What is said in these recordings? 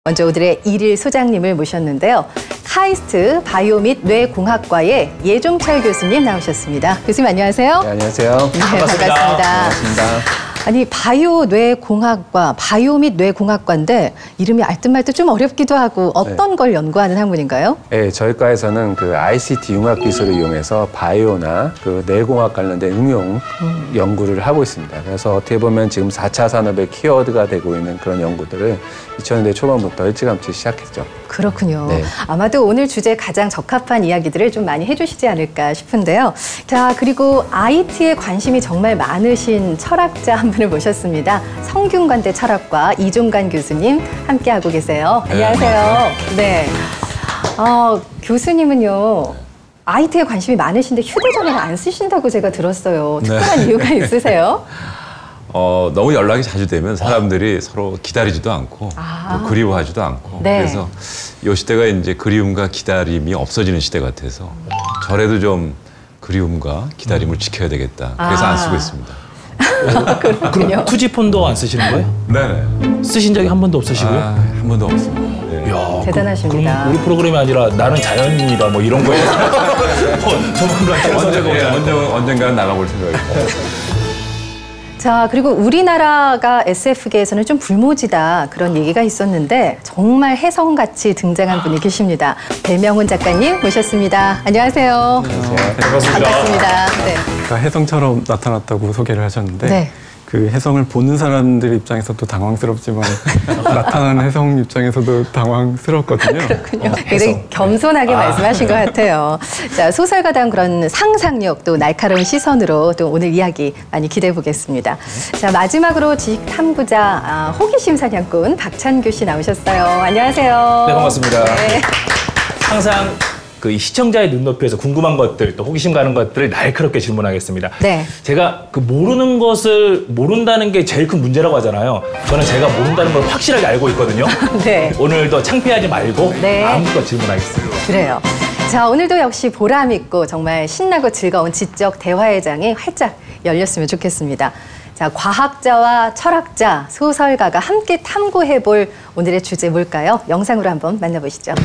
먼저 오늘의 일일 소장님을 모셨는데요. 카이스트 바이오 및 뇌공학과의 예종철 교수님 나오셨습니다. 교수님 안녕하세요. 네, 안녕하세요. 네, 반갑습니다. 반갑습니다. 아니 바이오 뇌공학과, 바이오 및 뇌공학과인데 이름이 알듯말듯 좀 어렵기도 하고 어떤 걸 연구하는 학문인가요? 네, 저희 과에서는 그 ICT 융합 기술을 이용해서 바이오나 그 뇌공학 관련된 응용 연구를 하고 있습니다. 그래서 어떻게 보면 지금 4차 산업의 키워드가 되고 있는 그런 연구들을 2000년대 초반부터 일찌감치 시작했죠. 그렇군요. 네. 아마도 오늘 주제에 가장 적합한 이야기들을 좀 많이 해주시지 않을까 싶은데요. 자, 그리고 IT에 관심이 정말 많으신 철학자 한 분을 모셨습니다. 성균관대 철학과 이종관 교수님 함께하고 계세요. 안녕하세요. 네. 교수님은요. IT에 관심이 많으신데 휴대전화를 안 쓰신다고 제가 들었어요. 특별한 이유가 있으세요? 너무 연락이 자주 되면 사람들이 서로 기다리지도 않고 또 그리워하지도 않고 네. 그래서 이 시대가 이제 그리움과 기다림이 없어지는 시대 같아서 저래도 좀 그리움과 기다림을 지켜야 되겠다. 그래서 안 쓰고 있습니다. 그렇군요. 투지폰도 안 쓰시는 거예요? 네네. 쓰신 적이 한 번도 없으시고요? 한 번도 없습니다. 네. 이야, 대단하십니다. 그럼 우리 프로그램이 아니라 나는 자연인이다 뭐 이런 거예요? 전문가한테 언젠가는 나가볼 생각입니다. 자, 그리고 우리나라가 SF계에서는 좀 불모지다 그런 얘기가 있었는데 정말 혜성같이 등장한 분이 계십니다. 배명훈 작가님 모셨습니다. 안녕하세요. 반갑습니다. 네. 그러니까 혜성처럼 나타났다고 소개를 하셨는데 네. 그 혜성을 보는 사람들 입장에서도 당황스럽지만 나타나는 혜성 입장에서도 당황스럽거든요. 그렇군요. 굉장히 겸손하게 말씀하신 것 같아요. 자, 소설가다운 그런 상상력 또 날카로운 시선으로 또 오늘 이야기 많이 기대해 보겠습니다. 자, 마지막으로 지식 탐구자 호기심 사냥꾼 박찬규 씨 나오셨어요. 안녕하세요. 네, 반갑습니다. 네. 항상 그 시청자의 눈높이에서 궁금한 것들 또 호기심 가는 것들을 날카롭게 질문하겠습니다. 네. 제가 그 모르는 것을 모른다는 게 제일 큰 문제라고 하잖아요. 저는 제가 모른다는 걸 확실하게 알고 있거든요. 네. 오늘도 창피하지 말고 네. 마음껏 질문하겠습니다. 그래요. 자, 오늘도 역시 보람 있고 정말 신나고 즐거운 지적 대화의 장이 활짝 열렸으면 좋겠습니다. 자, 과학자와 철학자, 소설가가 함께 탐구해 볼 오늘의 주제 뭘까요? 영상으로 한번 만나보시죠.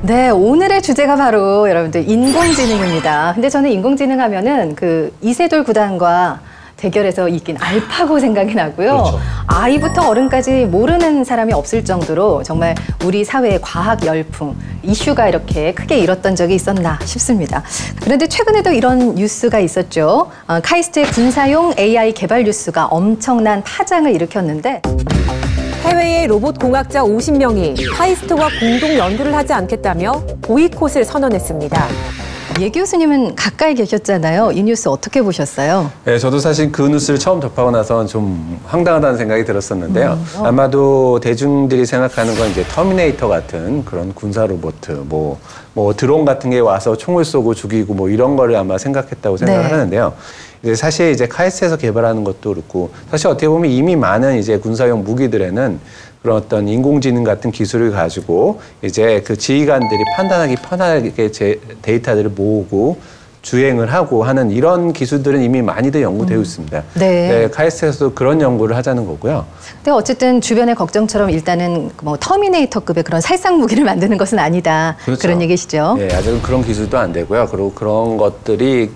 네, 오늘의 주제가 바로 여러분들 인공지능입니다. 근데 저는 인공지능 하면은 그 이세돌 구단과 대결에서 이긴 알파고 생각이 나고요. 그렇죠. 아이부터 어른까지 모르는 사람이 없을 정도로 정말 우리 사회의 과학 열풍, 이슈가 이렇게 크게 일었던 적이 있었나 싶습니다. 그런데 최근에도 이런 뉴스가 있었죠. 카이스트의 군사용 AI 개발 뉴스가 엄청난 파장을 일으켰는데 해외의 로봇 공학자 50명이 카이스트와 공동 연구를 하지 않겠다며 보이콧을 선언했습니다. 예 교수님은 가까이 계셨잖아요. 이 뉴스 어떻게 보셨어요? 네, 저도 사실 그 뉴스를 처음 접하고 나서 좀 황당하다는 생각이 들었었는데요. 아마도 대중들이 생각하는 건 이제 터미네이터 같은 그런 군사 로봇, 뭐 드론 같은 게 와서 총을 쏘고 죽이고 뭐 이런 거를 아마 생각했다고 생각을 네. 하는데요. 이제 사실 이제 카이스트에서 개발하는 것도 그렇고 사실 어떻게 보면 이미 많은 이제 군사용 무기들에는 그런 어떤 인공지능 같은 기술을 가지고 이제 그 지휘관들이 판단하기 편하게 데이터들을 모으고 주행을 하고 하는 이런 기술들은 이미 많이들 연구되어 있습니다. 네. 네, 카이스트에서도 그런 연구를 하자는 거고요. 근데 어쨌든 주변의 걱정처럼 일단은 뭐 터미네이터급의 그런 살상 무기를 만드는 것은 아니다. 그렇죠. 그런 얘기시죠. 네, 아직은 그런 기술도 안 되고요. 그리고 그런 것들이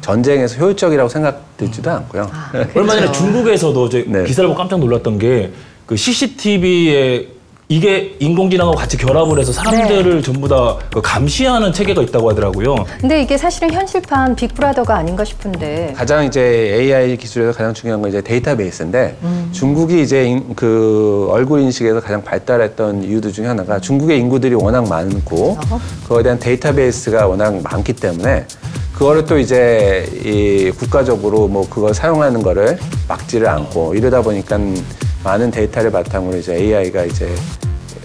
전쟁에서 효율적이라고 생각되지도 않고요. 얼마 전에 중국에서도 이제 네. 기사를 보고 깜짝 놀랐던 게 그 CCTV에 이게 인공지능하고 같이 결합을 해서 사람들을 전부 다 감시하는 체계가 있다고 하더라고요. 근데 이게 사실은 현실판 빅브라더가 아닌가 싶은데. 가장 이제 AI 기술에서 가장 중요한 건 이제 데이터베이스인데 중국이 이제 그 얼굴 인식에서 가장 발달했던 이유들 중에 하나가 중국의 인구들이 워낙 많고 그거에 대한 데이터베이스가 워낙 많기 때문에 그거를 또 이제 이 국가적으로 뭐 그걸 사용하는 거를 막지를 않고 이러다 보니까 많은 데이터를 바탕으로 이제 AI가 이제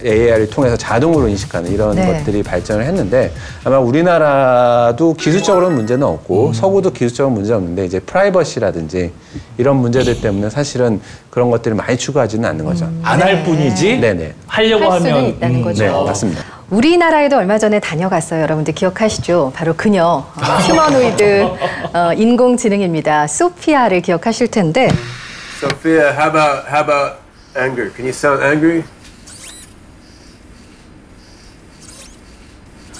AI를 통해서 자동으로 인식하는 이런 네. 것들이 발전을 했는데 아마 우리나라도 기술적으로는 문제는 없고 서구도 기술적으로 문제는 없는데 이제 프라이버시라든지 이런 문제들 때문에 사실은 그런 것들을 많이 추구하지는 않는 거죠. 안 할 뿐이지 네네. 하려고 할 수는 하면 있다는 거죠. 네, 맞습니다. 우리나라에도 얼마 전에 다녀갔어요. 여러분들 기억하시죠? 바로 그녀, 휴머노이드 인공지능입니다. 소피아를 기억하실 텐데 Sophia, how about anger? Can you sound angry?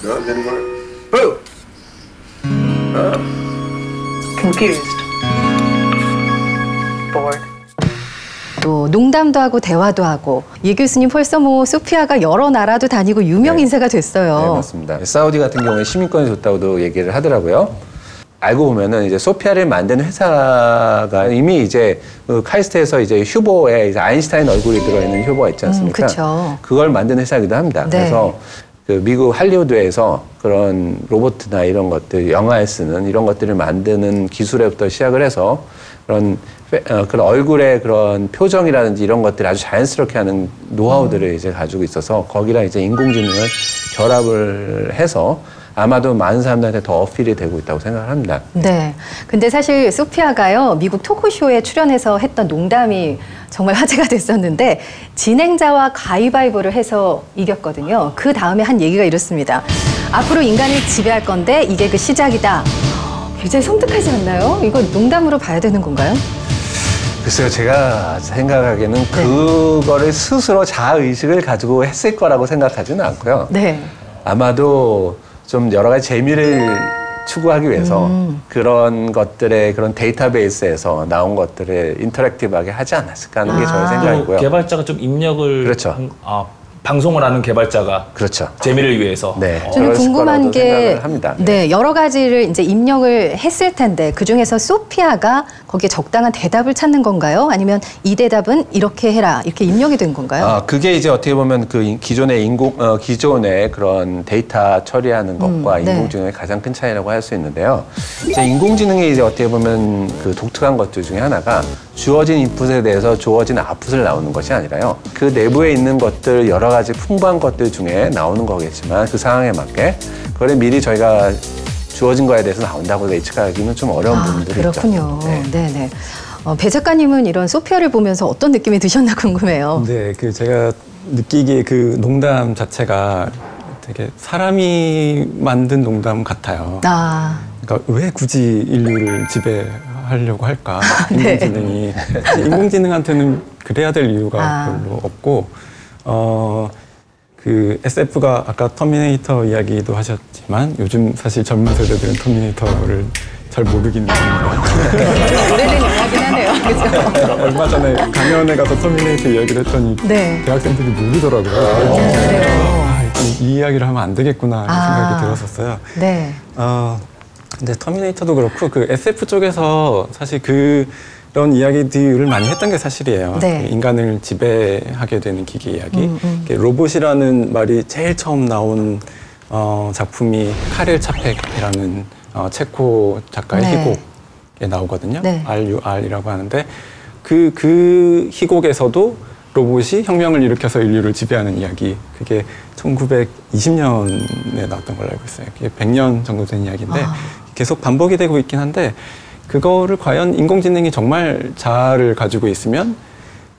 No, it didn't work. Boo! Confused. Bored. 또 농담도 하고 대화도 하고 이 교수님 벌써 뭐 소피아가 여러 나라도 다니고 유명 네. 인사가 됐어요. 네, 맞습니다. 사우디 같은 경우에 시민권이 좋다고도 얘기를 하더라고요. 알고 보면은 이제 소피아를 만드는 회사가 이미 이제 그 카이스트에서 이제 휴보에 이제 아인슈타인 얼굴이 들어있는 휴보가 있지 않습니까? 그쵸. 그걸 만드는 회사이기도 합니다. 네. 그래서 그 미국 할리우드에서 그런 로봇이나 이런 것들, 영화에 쓰는 이런 것들을 만드는 기술에부터 시작을 해서 그런 얼굴의 그런 표정이라든지 이런 것들을 아주 자연스럽게 하는 노하우들을 이제 가지고 있어서 거기랑 이제 인공지능을 결합을 해서 아마도 많은 사람들한테 더 어필이 되고 있다고 생각을 합니다. 네. 근데 사실 소피아가요, 미국 토크쇼에 출연해서 했던 농담이 정말 화제가 됐었는데, 진행자와 가위바위보를 해서 이겼거든요. 그 다음에 한 얘기가 이렇습니다. 앞으로 인간을 지배할 건데, 이게 그 시작이다. 굉장히 섬뜩하지 않나요? 이거 농담으로 봐야 되는 건가요? 글쎄요, 제가 생각하기에는 그거를 스스로 자아의식을 가지고 했을 거라고 생각하지는 않고요. 네. 아마도 좀 여러 가지 재미를 추구하기 위해서 그런 것들의 그런 데이터베이스에서 나온 것들을 인터랙티브하게 하지 않았을까 하는 게 저의 생각이고요. 개발자가 좀 입력을 그렇죠. 방송을 하는 개발자가 그렇죠. 재미를 위해서. 네. 저는 그랬을 궁금한 거라고 게, 생각을 합니다. 네, 여러 가지를 이제 입력을 했을 텐데, 그 중에서 소피아가 거기에 적당한 대답을 찾는 건가요? 아니면 이 대답은 이렇게 해라, 이렇게 입력이 된 건가요? 그게 이제 어떻게 보면 그 기존의 그런 데이터 처리하는 것과 네. 인공지능의 가장 큰 차이라고 할 수 있는데요. 이제 인공지능이 이제 어떻게 보면 그 독특한 것들 중에 하나가 주어진 인풋에 대해서 주어진 아웃풋을 나오는 것이 아니라요. 그 내부에 있는 것들 여러 가지 풍부한 것들 중에 나오는 거겠지만 그 상황에 맞게 그걸 미리 저희가 주어진 거에 대해서 나온다고 예측하기는 좀 어려운 부분들이 그렇군요. 있죠. 네. 네네. 배 작가님은 이런 소피아를 보면서 어떤 느낌이 드셨나 궁금해요. 네, 그 제가 느끼기에 그 농담 자체가 되게 사람이 만든 농담 같아요. 그러니까 왜 굳이 인류를 지배하려고 할까? 네. 인공지능한테는 그래야 될 이유가 별로 없고, 그 SF가 아까 터미네이터 이야기도 하셨지만 요즘 사실 젊은 세대들은 터미네이터를 잘 모르긴 합니다. 오래된 영화긴 하네요. 그렇죠? 얼마 전에 강연에 가서 터미네이터 이야기를 했더니 네. 대학생들이 모르더라고요. 이 이야기를 하면 안 되겠구나 하는 생각이 들었었어요. 네. 근데 터미네이터도 그렇고 그 SF 쪽에서 사실 그런 이야기들을 많이 했던 게 사실이에요. 네. 그 인간을 지배하게 되는 기기 이야기. 로봇이라는 말이 제일 처음 나온 작품이 카렐 차펙이라는 체코 작가의 네. 희곡에 나오거든요. 네. RUR이라고 하는데 그 희곡에서도 로봇이 혁명을 일으켜서 인류를 지배하는 이야기, 그게 1920년에 나왔던 걸로 알고 있어요. 그게 100년 정도 된 이야기인데 계속 반복이 되고 있긴 한데 그거를 과연 인공지능이 정말 자아를 가지고 있으면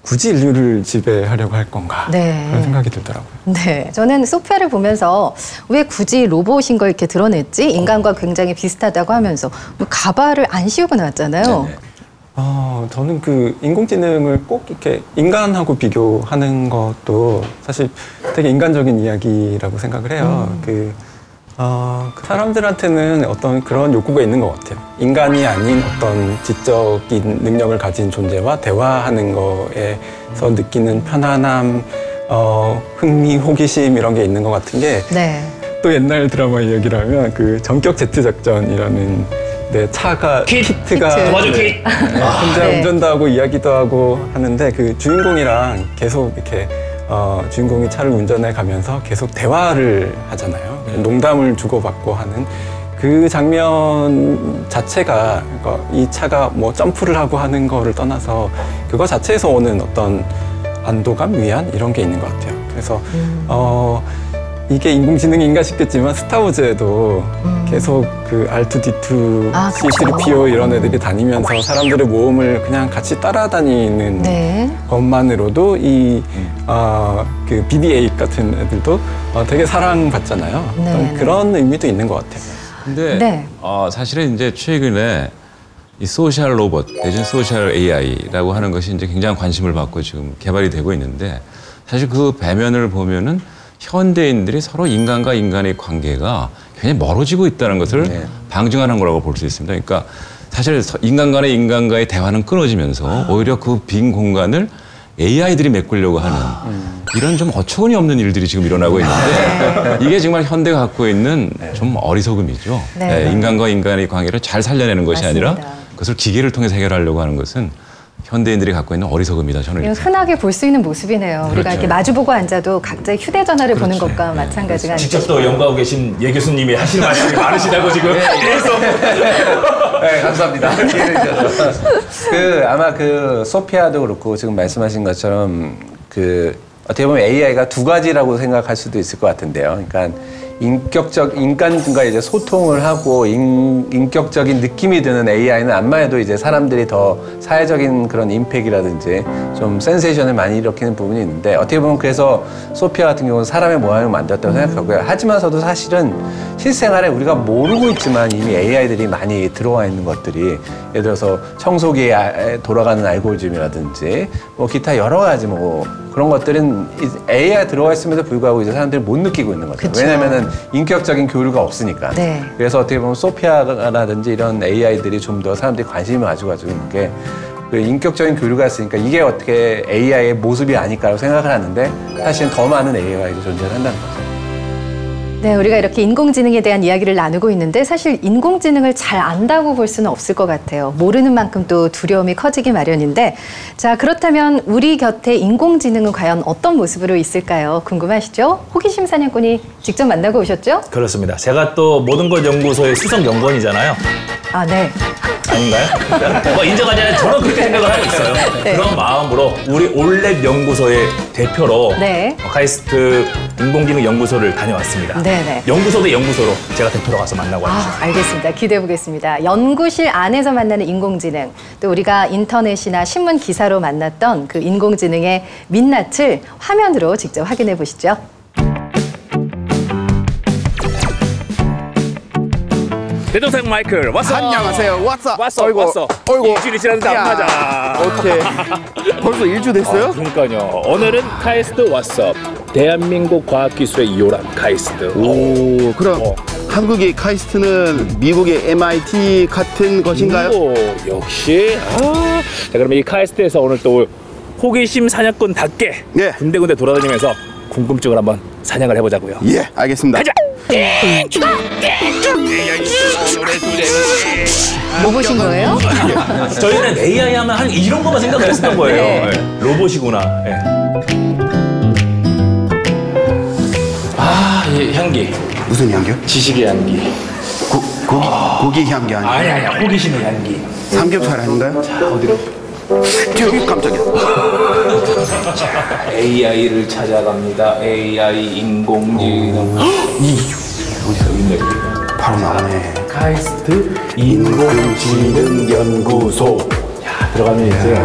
굳이 인류를 지배하려고 할 건가 네. 그런 생각이 들더라고요. 네, 저는 소피아를 보면서 왜 굳이 로봇인 걸 이렇게 드러냈지? 인간과 굉장히 비슷하다고 하면서 가발을 안 씌우고 나왔잖아요. 네네. 저는 그 인공지능을 꼭 이렇게 인간하고 비교하는 것도 사실 되게 인간적인 이야기라고 생각을 해요. 그 사람들한테는 어떤 그런 욕구가 있는 것 같아요. 인간이 아닌 어떤 지적인 능력을 가진 존재와 대화하는 거에서 느끼는 편안함, 흥미, 호기심 이런 게 있는 것 같은 게 또 옛날 드라마 이야기를 하면 그 전격 제트 작전이라는 차가 키트가 도와줘 킷. 혼자 운전도 하고 이야기도 하고 하는데 그 주인공이랑 계속 이렇게 주인공이 차를 운전해 가면서 계속 대화를 하잖아요. 농담을 주고받고 하는 그 장면 자체가 그러니까 이 차가 뭐 점프를 하고 하는 거를 떠나서 그거 자체에서 오는 어떤 안도감, 위안 이런 게 있는 것 같아요. 그래서 이게 인공지능인가 싶겠지만 스타워즈에도 계속 그 R2D2, C3PO 이런 애들이 다니면서 사람들의 모험을 그냥 같이 따라다니는 네. 것만으로도 그 BB-8 같은 애들도 되게 사랑받잖아요. 네. 그런 의미도 있는 것 같아요. 근데 네. 사실은 이제 최근에 이 소셜 로봇, 대신 소셜 AI라고 하는 것이 이제 굉장히 관심을 받고 지금 개발이 되고 있는데 사실 그 배면을 보면은 현대인들이 서로 인간과 인간의 관계가 굉장히 멀어지고 있다는 것을 방증하는 거라고 볼 수 있습니다. 그러니까 사실 인간과의 대화는 끊어지면서 오히려 그 빈 공간을 AI들이 메꾸려고 하는 이런 좀 어처구니 없는 일들이 지금 일어나고 있는데 이게 정말 현대가 갖고 있는 좀 어리석음이죠. 네. 인간과 인간의 관계를 잘 살려내는 것이 맞습니다. 아니라 그것을 기계를 통해서 해결하려고 하는 것은 현대인들이 갖고 있는 어리석음이다. 저는 이건 이렇게 흔하게 볼 수 있는 모습이네요. 우리가 그렇죠. 이렇게 마주보고 앉아도 각자의 휴대전화를 보는 것과 마찬가지가 아니죠. 직접 또 연구하고 계신 예 교수님이 하시는 말씀이 많으시다고 지금 계속. 네, 감사합니다. 아마 그 소피아도 그렇고 지금 말씀하신 것처럼 어떻게 보면 AI가 두 가지라고 생각할 수도 있을 것 같은데요. 그러니까 인간과 이제 소통을 하고 인격적인 느낌이 드는 AI는 암만 해도 이제 사람들이 더 사회적인 그런 임팩이라든지 좀 센세이션을 많이 일으키는 부분이 있는데 어떻게 보면 그래서 소피아 같은 경우는 사람의 모양을 만들었다고 생각하고요. 하지만서도 사실은 실생활에 우리가 모르고 있지만 이미 AI들이 많이 들어와 있는 것들이 예를 들어서 청소기에 돌아가는 알고리즘이라든지 뭐 기타 여러 가지 뭐 그런 것들은 AI가 들어와 있음에도 불구하고 이제 사람들이 못 느끼고 있는 거죠. 그쵸. 왜냐면은 인격적인 교류가 없으니까. 네. 그래서 어떻게 보면 소피아라든지 이런 AI들이 좀 더 사람들이 관심을 가지고 있는 게 그 인격적인 교류가 있으니까 이게 어떻게 AI의 모습이 아닐까라고 생각을 하는데 사실은 더 많은 AI가 이제 존재를 한다는 거죠. 네, 우리가 이렇게 인공지능에 대한 이야기를 나누고 있는데 사실 인공지능을 잘 안다고 볼 수는 없을 것 같아요. 모르는 만큼 또 두려움이 커지기 마련인데 자, 그렇다면 우리 곁에 인공지능은 과연 어떤 모습으로 있을까요? 궁금하시죠? 호기심 사냥꾼이 직접 만나고 오셨죠? 그렇습니다. 제가 또 모든 것 연구소의 수석 연구원이잖아요. 아, 네. 아닌가요? 뭐 인정하지 않아요. 저는 그렇게 생각을 하고 있어요. 네. 그런 마음으로 우리 올랩 연구소의 대표로 네. 카이스트 인공지능 연구소를 다녀왔습니다. 네네. 연구소 대 연구소로 제가 대표로 가서 만나고 왔죠. 알겠습니다. 기대해 보겠습니다. 연구실 안에서 만나는 인공지능, 또 우리가 인터넷이나 신문 기사로 만났던 그 인공지능의 민낯을 화면으로 직접 확인해 보시죠. 대동생 마이클 왔어. 안녕하세요. 왔어. 왔어. 일주일이 지났는데 안 맞아. 오케이. 벌써 일주 됐어요? 그러니까요. 오늘은 카이스트 왔어. 대한민국 과학기술의 요람 카이스트. 오, 그럼 한국의 카이스트는 미국의 MIT 같은 것인가요? 오, 역시. 자, 그러면 이 카이스트에서 오늘 또 호기심 사냥꾼답게 네. 군데군데 돌아다니면서 궁금증을 한번 사냥을 해보자고요. 예, 알겠습니다. 가자. 뭐 보신 거예요? 저희는 AI 하면 한 이런 것만 생각을 했었던 거예요. 네. 네. 로봇이구나. 네. 이 향기. 무슨 향기요? 지식의 향기. 고기 향기 아니에요? 아니야. 호기심의 향기. 삼겹살 아닌가요? 어디로? 깜짝이야. AI를 찾아갑니다. AI 인공지능. 어디서 있네? 바로 나오네. 카이스트 인공지능 연구소. 야, 들어가면 이제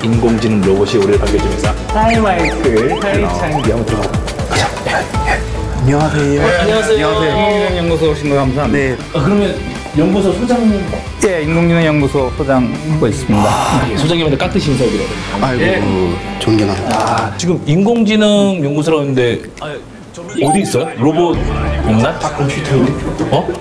인공지능 로봇이 우리를 반겨주면서 하이 마이클, 하이 창기 한번 들어가. 안녕하세요. 안녕하세요. 인공지능 연구소 오신 거 감사합니다. 네. 그러면 연구소 소장. 예, 인공지능 연구소 소장하고 있습니다. 소장님한테 깍듯이 인사드려요. 아이고, 존경합니다. 지금 인공지능 연구소라고 했는데 어디 있어요? 로봇 없나? 다 컴퓨터로?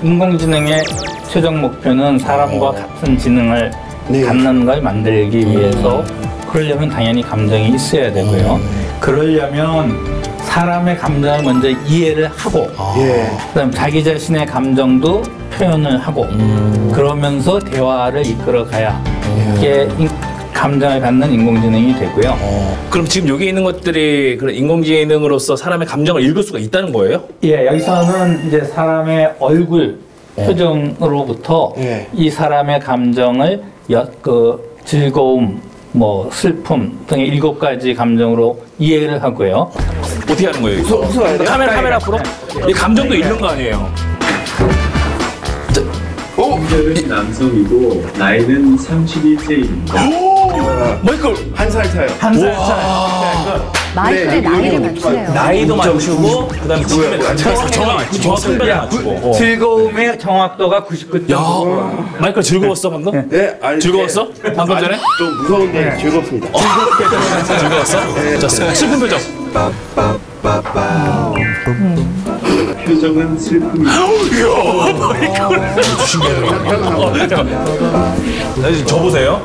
인공지능의 최종 목표는 사람과 같은 지능을 네. 갖는 걸 만들기 위해서 그러려면 당연히 감정이 있어야 되고요. 그러려면 사람의 감정을 먼저 이해를 하고 예. 그다음 자기 자신의 감정도 표현을 하고 그러면서 대화를 이끌어 가야 이게 감정을 갖는 인공지능이 되고요. 그럼 지금 여기 있는 것들이 그런 인공지능으로서 사람의 감정을 읽을 수가 있다는 거예요? 예, 여기서는 이제 사람의 얼굴 표정으로부터 예. 이 사람의 감정을 즐거움, 뭐 슬픔 등의 7가지 감정으로 이해를 하고요. 어떻게 하는 거예요? 이거? 카메라 앞으로? 이 감정도 읽는 거 아니에요? 성별은 남성이고 나이는 31세입니다. 마이클! 한 살 차요. 한 살 차이. 마이클의 나이를 맞추네요. 나이도 맞추고 그다음에 정확 성별을 맞추고. 즐거움의 정확도가 99.9. 마이클 즐거웠어 방금? 네, 아니, 즐거웠어? 방금 전에? 좀 무서운데 즐겁습니다. 즐거웠어? 자, 슬픈 표정. 표정은 슬픔입니다. 다시 저 보세요.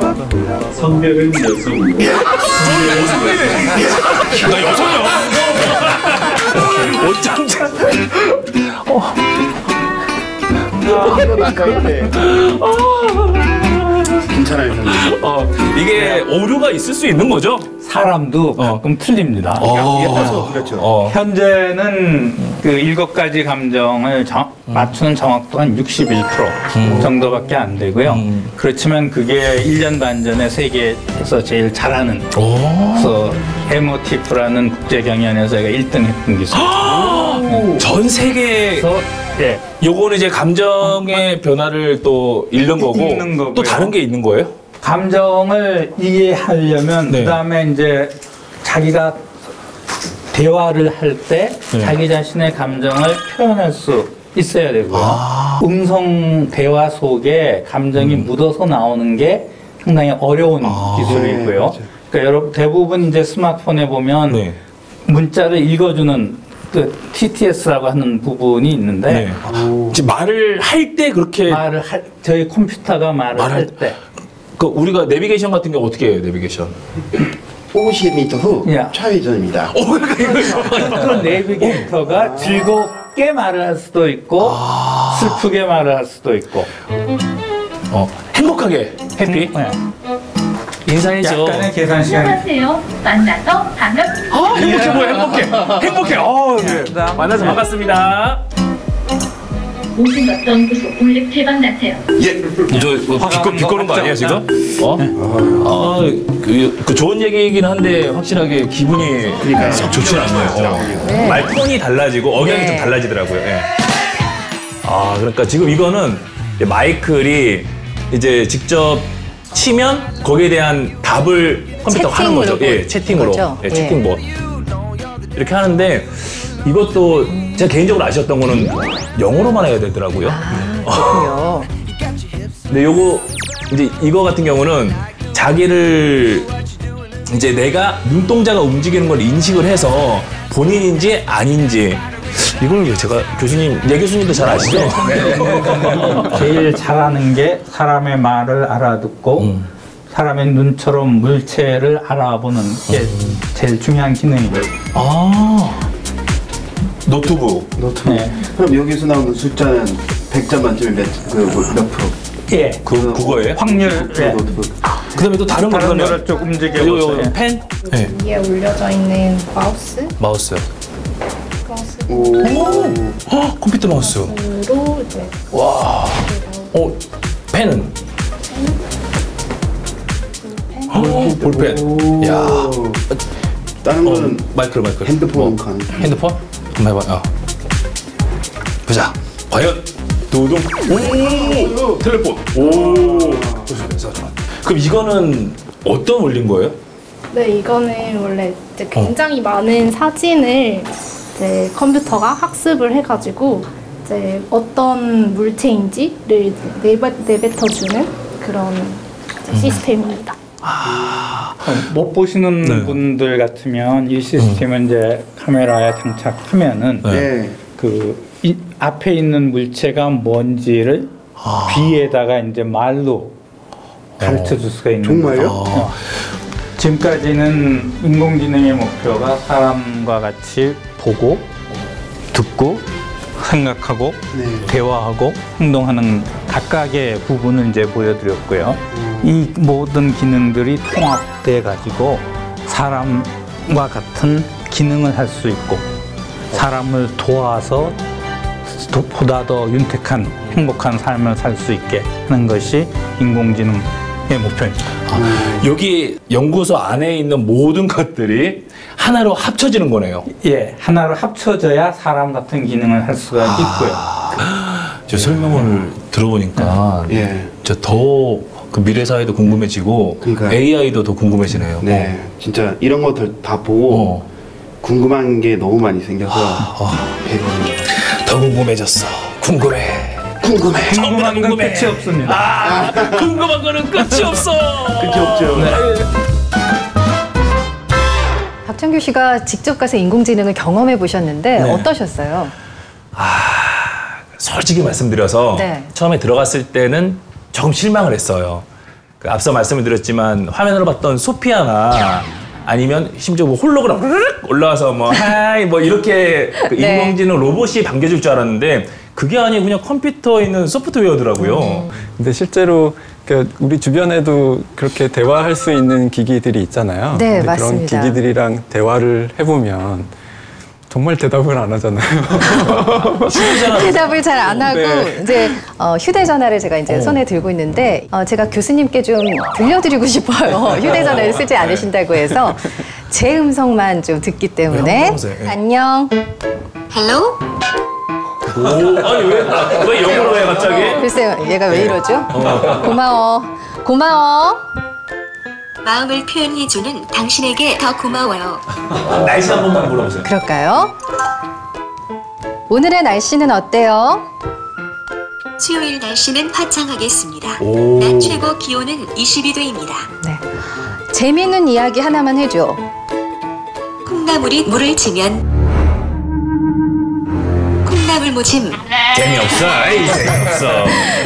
성별은 여성이고 나 여성이야. 어쩐지. 괜찮아요, 형님. 이게 오류가 있을 수 있는 거죠? 사람도 가끔 틀립니다. 그렇죠. 현재는 그 7가지 감정을 맞추는 정확도가 한 61% 정도밖에 안 되고요. 그렇지만 그게 1년 반 전에 세계에서 제일 잘하는 그래서 에모티프라는 국제경연에서 제가 1등 했던 기술. 전 세계에서 예. 요거는 이제 감정의 변화를 또 읽는 거고 읽는 거고요. 또 다른 게 있는 거예요? 감정을 이해하려면 네. 그다음에 이제 자기가 대화를 할 때 자기 자신의 감정을 표현할 수 있어야 되고요. 음성 대화 속에 감정이 묻어서 나오는 게 상당히 어려운 기술이고요. 그러니까 여러분 대부분 이제 스마트폰에 보면 문자를 읽어주는 그 TTS라고 하는 부분이 있는데 지금 말을 할 때 그렇게 저희 컴퓨터가 말을 할 때 그 우리가 내비게이션 같은 게 어떻게 해요? 내비게이션 50m 후 좌회전입니다. 그 내비게이터가 즐겁게 말을 할 수도 있고 슬프게 말을 할 수도 있고 행복하게 해피 인사해줘. 약간의 계산 시간. 안녕하세요. 만나서 반갑습니다. 행복해 뭐야 행복해. 네. 만나서 반갑습니다. 오신 것 연구소 올릭 대박 나세요. 저 비꼬는 거 아니에요 지금? 그 좋은 얘기이긴 한데 확실하게 기분이 썩 좋진 않네요. 말톤이 달라지고 억양이 좀 달라지더라고요. 그러니까 지금 이거는 마이클이 이제 직접 치면 거기에 대한 답을 컴퓨터가 하는 거죠. 채팅으로. 채팅봇. 이렇게 하는데 이것도 제가 개인적으로 아쉬웠던 거는 영어로만 해야 되더라고요. 그렇군요. 근데 이제 이거 같은 경우는 자기를 이제 내가 눈동자가 움직이는 걸 인식을 해서 본인인지 아닌지 이걸 제가 예 교수님도 잘 아시죠? 제일 잘하는 게 사람의 말을 알아듣고 사람의 눈처럼 물체를 알아보는 게 제일 중요한 기능입니다. 노트북. 네. 그럼 여기서 나오는 숫자는 100점 만점에 몇 프로? 예. 그거예요? 확률. 노트북. 그다음에 또 다른 거를 좀 움직여보세요. 펜? 위에 올려져 있는 마우스. 마우스. 컴퓨터 마우스. 로 이제 와. 펜은? 볼펜. 야. 다른 거는 마이클. 핸드폰 핸드폰? 한번 해봐. 보자. 과연 도동. 오. 텔레폰. 오. 그럼 이거는 어떤 원리인 거예요? 네, 이거는 원래 이제 굉장히 많은 사진을 이제 컴퓨터가 학습을 해가지고 이제 어떤 물체인지를 내뱉어주는 그런 이제 시스템입니다. 못 보시는 분들 같으면 이 시스템은 이제 카메라에 장착하면은 이 앞에 있는 물체가 뭔지를 귀에다가 이제 말로 가르쳐 줄 수가 있는 정말요? 지금까지는 인공지능의 목표가 사람과 같이 보고 듣고 생각하고 대화하고 행동하는 각각의 부분을 이제 보여드렸고요. 이 모든 기능들이 통합돼 가지고 사람과 같은 기능을 할 수 있고 사람을 도와서 보다 더 윤택한 행복한 삶을 살 수 있게 하는 것이 인공지능 목표입니다. 여기 연구소 안에 있는 모든 것들이 하나로 합쳐지는 거네요. 예, 하나로 합쳐져야 사람 같은 기능을 할 수가 있고요. 저 설명을 들어보니까 저 더 그 미래 사회도 궁금해지고 AI도 더 궁금해지네요. 네, 진짜 이런 것들 다 보고 궁금한 게 너무 많이 생겨서 더 궁금해졌어. 궁금해. 궁금한 건 끝이 없습니다. 궁금한 거는 끝이 없어. 끝이 없죠. 박찬규 씨가 직접 가서 인공지능을 경험해 보셨는데 어떠셨어요? 솔직히 말씀드려서 처음에 들어갔을 때는 조금 실망을 했어요. 그 앞서 말씀을 드렸지만 화면으로 봤던 소피아나 아니면 심지어 뭐 홀로그램 올라와서 뭐 하이 뭐 이렇게 그 인공지능 로봇이 반겨줄 줄 알았는데 그게 아니고 그냥 컴퓨터에 있는 소프트웨어더라고요. 근데 실제로 우리 주변에도 그렇게 대화할 수 있는 기기들이 있잖아요. 네, 근데 맞습니다. 그런 기기들이랑 대화를 해보면 정말 대답을 안 하잖아요. 대답을 잘 안 하고 이제 휴대전화를 제가 이제 손에 들고 있는데 제가 교수님께 좀 들려드리고 싶어요. 휴대전화를 쓰지 않으신다고 해서 제 음성만 좀 듣기 때문에 안녕. 헬로? 아니 왜 영어로 해 갑자기? 글쎄요, 얘가 왜 이러죠? 고마워. 마음을 표현해주는 당신에게 더 고마워요. 날씨 한 번만 물어보세요. 그럴까요? 오늘의 날씨는 어때요? 수요일 날씨는 화창하겠습니다. 낮 최고 기온은 22도입니다. 네. 재미있는 이야기 하나만 해줘. 콩나물이 물을 치면 콩나물 무침. 재미없어.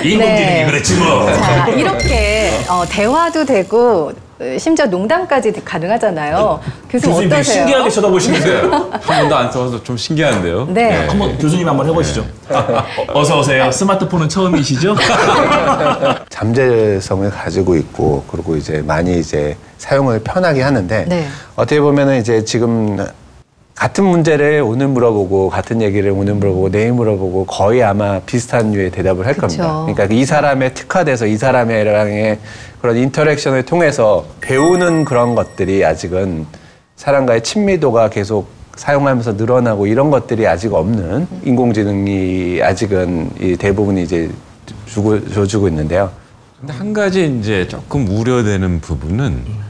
인공지능이 그렇지 뭐. 자, 이렇게 대화도 되고 심지어 농담까지 가능하잖아요. 교수님 어떠세요? 신기하게 쳐다보시는데요. 한 번도 안 써봐서 좀 신기한데요. 네. 한번 교수님 한번 해보시죠. 어서 오세요. 스마트폰은 처음이시죠? 잠재성을 가지고 있고 그리고 이제 많이 이제 사용을 편하게 하는데 어떻게 보면은 이제 지금 같은 문제를 오늘 물어보고 같은 얘기를 오늘 물어보고 내일 물어보고 거의 아마 비슷한 류의 대답을 할 겁니다. 그러니까 이 사람에 특화돼서 이 사람이랑의 그런 인터랙션을 통해서 배우는 그런 것들이 아직은 사람과의 친밀도가 계속 사용하면서 늘어나고 이런 것들이 아직 없는 인공지능이 아직은 이 대부분이 이제 줘주고 있는데요. 근데 한 가지 이제 조금 우려되는 부분은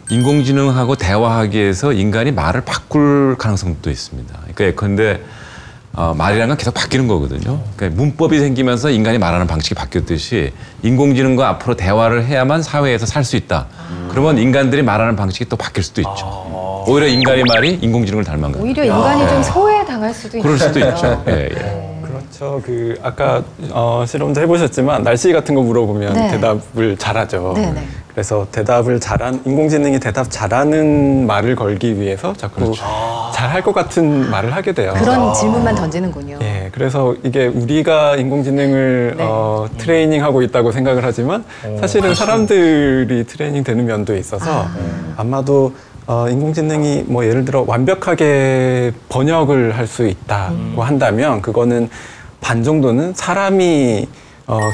인공지능하고 대화하기 위해서 인간이 말을 바꿀 가능성도 있습니다. 그러니까 예컨대 말이라는 건 계속 바뀌는 거거든요. 그러니까 문법이 생기면서 인간이 말하는 방식이 바뀌었듯이 인공지능과 앞으로 대화를 해야만 사회에서 살 수 있다. 그러면 인간들이 말하는 방식이 또 바뀔 수도 있죠. 오히려 인간의 말이 인공지능을 닮은 거예요. 오히려 인간이 좀 소외당할 수도 있어요. 그럴 수도 있죠. 그렇죠. 아까 실험도 해보셨지만 날씨 같은 거 물어보면 대답을 잘하죠. 그래서 인공지능이 대답 잘하는 말을 걸기 위해서 자꾸 잘할 것 같은 말을 하게 돼요. 그런 질문만 던지는군요. 예, 그래서 이게 우리가 인공지능을 트레이닝하고 있다고 생각을 하지만 사실은 사람들이 트레이닝 되는 면도 있어서 아마도 인공지능이 뭐 예를 들어 완벽하게 번역을 할 수 있다고 한다면 그거는 반 정도는 사람이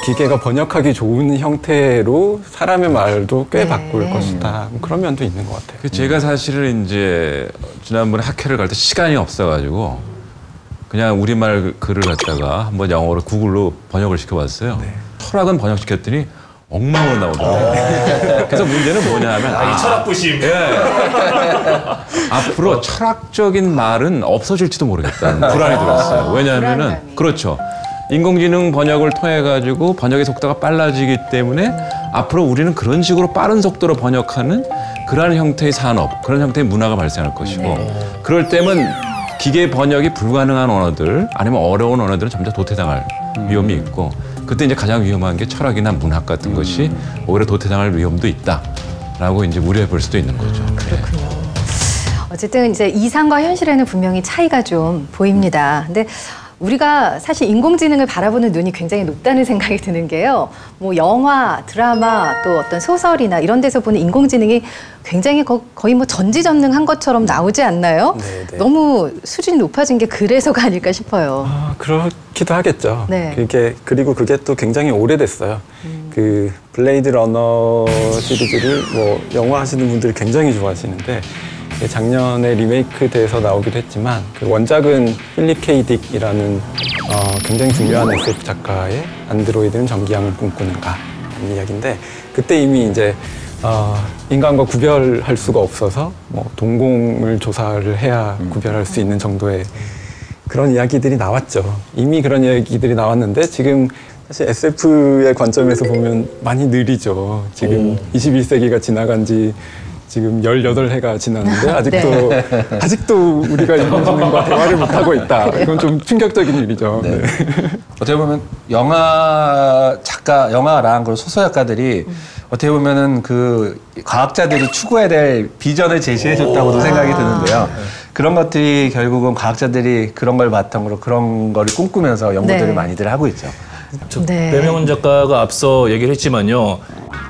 기계가 번역하기 좋은 형태로 사람의 말도 꽤 바꿀 것이다. 그런 면도 있는 것 같아요. 제가 사실은 이제 지난번에 학회를 갈 때 시간이 없어가지고 그냥 우리말 글을 갖다가 한번 영어로 구글로 번역을 시켜봤어요. 철학은 번역시켰더니 엉망으로 나오더라고요. 그래서 문제는 뭐냐 하면 이 철학 부심. 앞으로 철학적인 말은 없어질지도 모르겠다는 불안이 들었어요. 왜냐하면은 그렇죠. 인공지능 번역을 통해 가지고 번역의 속도가 빨라지기 때문에 앞으로 우리는 그런 식으로 빠른 속도로 번역하는 그러한 형태의 산업, 그런 형태의 문화가 발생할 것이고 그럴 때면 기계 번역이 불가능한 언어들 아니면 어려운 언어들은 점점 도태당할 위험이 있고 그때 이제 가장 위험한 게 철학이나 문학 같은 것이 오히려 도태당할 위험도 있다라고 이제 우려해 볼 수도 있는 거죠. 어쨌든 이제 이상과 현실에는 분명히 차이가 좀 보입니다. 근데 우리가 사실 인공지능을 바라보는 눈이 굉장히 높다는 생각이 드는 게요. 뭐 영화, 드라마, 또 어떤 소설이나 이런 데서 보는 인공지능이 굉장히 거의 뭐 전지전능한 것처럼 나오지 않나요? 네네. 너무 수준이 높아진 게 그래서가 아닐까 싶어요. 그렇기도 하겠죠. 네. 그리고 그게 또 굉장히 오래됐어요. 그 블레이드 러너 시리즈를 뭐 영화 하시는 분들이 굉장히 좋아하시는데 작년에 리메이크돼서 나오기도 했지만 그 원작은 필립 K 딕이라는 굉장히 중요한 SF 작가의 안드로이드는 전기양을 꿈꾸는가 하는 이야기인데 그때 이미 이제 인간과 구별할 수가 없어서 뭐 동공을 조사를 해야 구별할 수 있는 정도의 그런 이야기들이 나왔죠. 이미 그런 이야기들이 나왔는데 지금 사실 SF의 관점에서 보면 많이 느리죠. 지금 21세기가 지나간 지 지금 18해가 지났는데 아직도 우리가 인공지능과 대화를 못하고 있다. 이건 좀 충격적인 일이죠. 네. 네. 어떻게 보면 영화 작가, 영화랑 그리고 소설 작가들이 어떻게 보면은 그 과학자들이 추구해야 될 비전을 제시해줬다고도 생각이 드는데요. 그런 것들이 결국은 과학자들이 그런 걸 바탕으로 그런 거를 꿈꾸면서 연구들을 많이들 하고 있죠. 배명훈 작가가 앞서 얘기를 했지만요.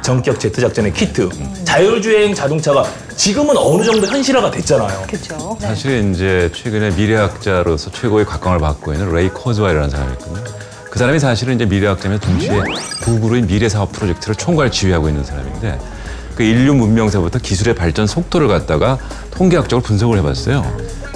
전격 제트 작전의 키트, 자율주행 자동차가 지금은 어느 정도 현실화가 됐잖아요. 그렇죠. 사실 이제 최근에 미래학자로서 최고의 각광을 받고 있는 레이 코즈와이라는 사람이 있거든요. 그 사람이 사실은 이제 미래학자면서 동시에 구글의 미래사업 프로젝트를 총괄 지휘하고 있는 사람인데 그 인류 문명사부터 기술의 발전 속도를 갖다가 통계학적으로 분석을 해봤어요.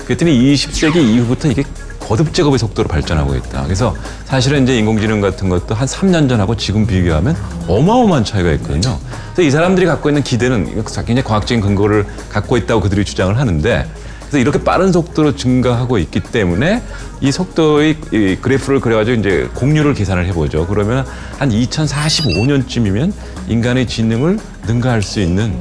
그랬더니 20세기 이후부터 이게 거듭 제곱의 속도로 발전하고 있다. 그래서 사실은 이제 인공지능 같은 것도 한 3년 전하고 지금 비교하면 어마어마한 차이가 있거든요. 그래서 이 사람들이 갖고 있는 기대는 굉장히 과학적인 근거를 갖고 있다고 그들이 주장을 하는데 그래서 이렇게 빠른 속도로 증가하고 있기 때문에 이 속도의 이 그래프를 그려가지고 이제 공률을 계산을 해보죠. 그러면 한 2045년쯤이면 인간의 지능을 능가할 수 있는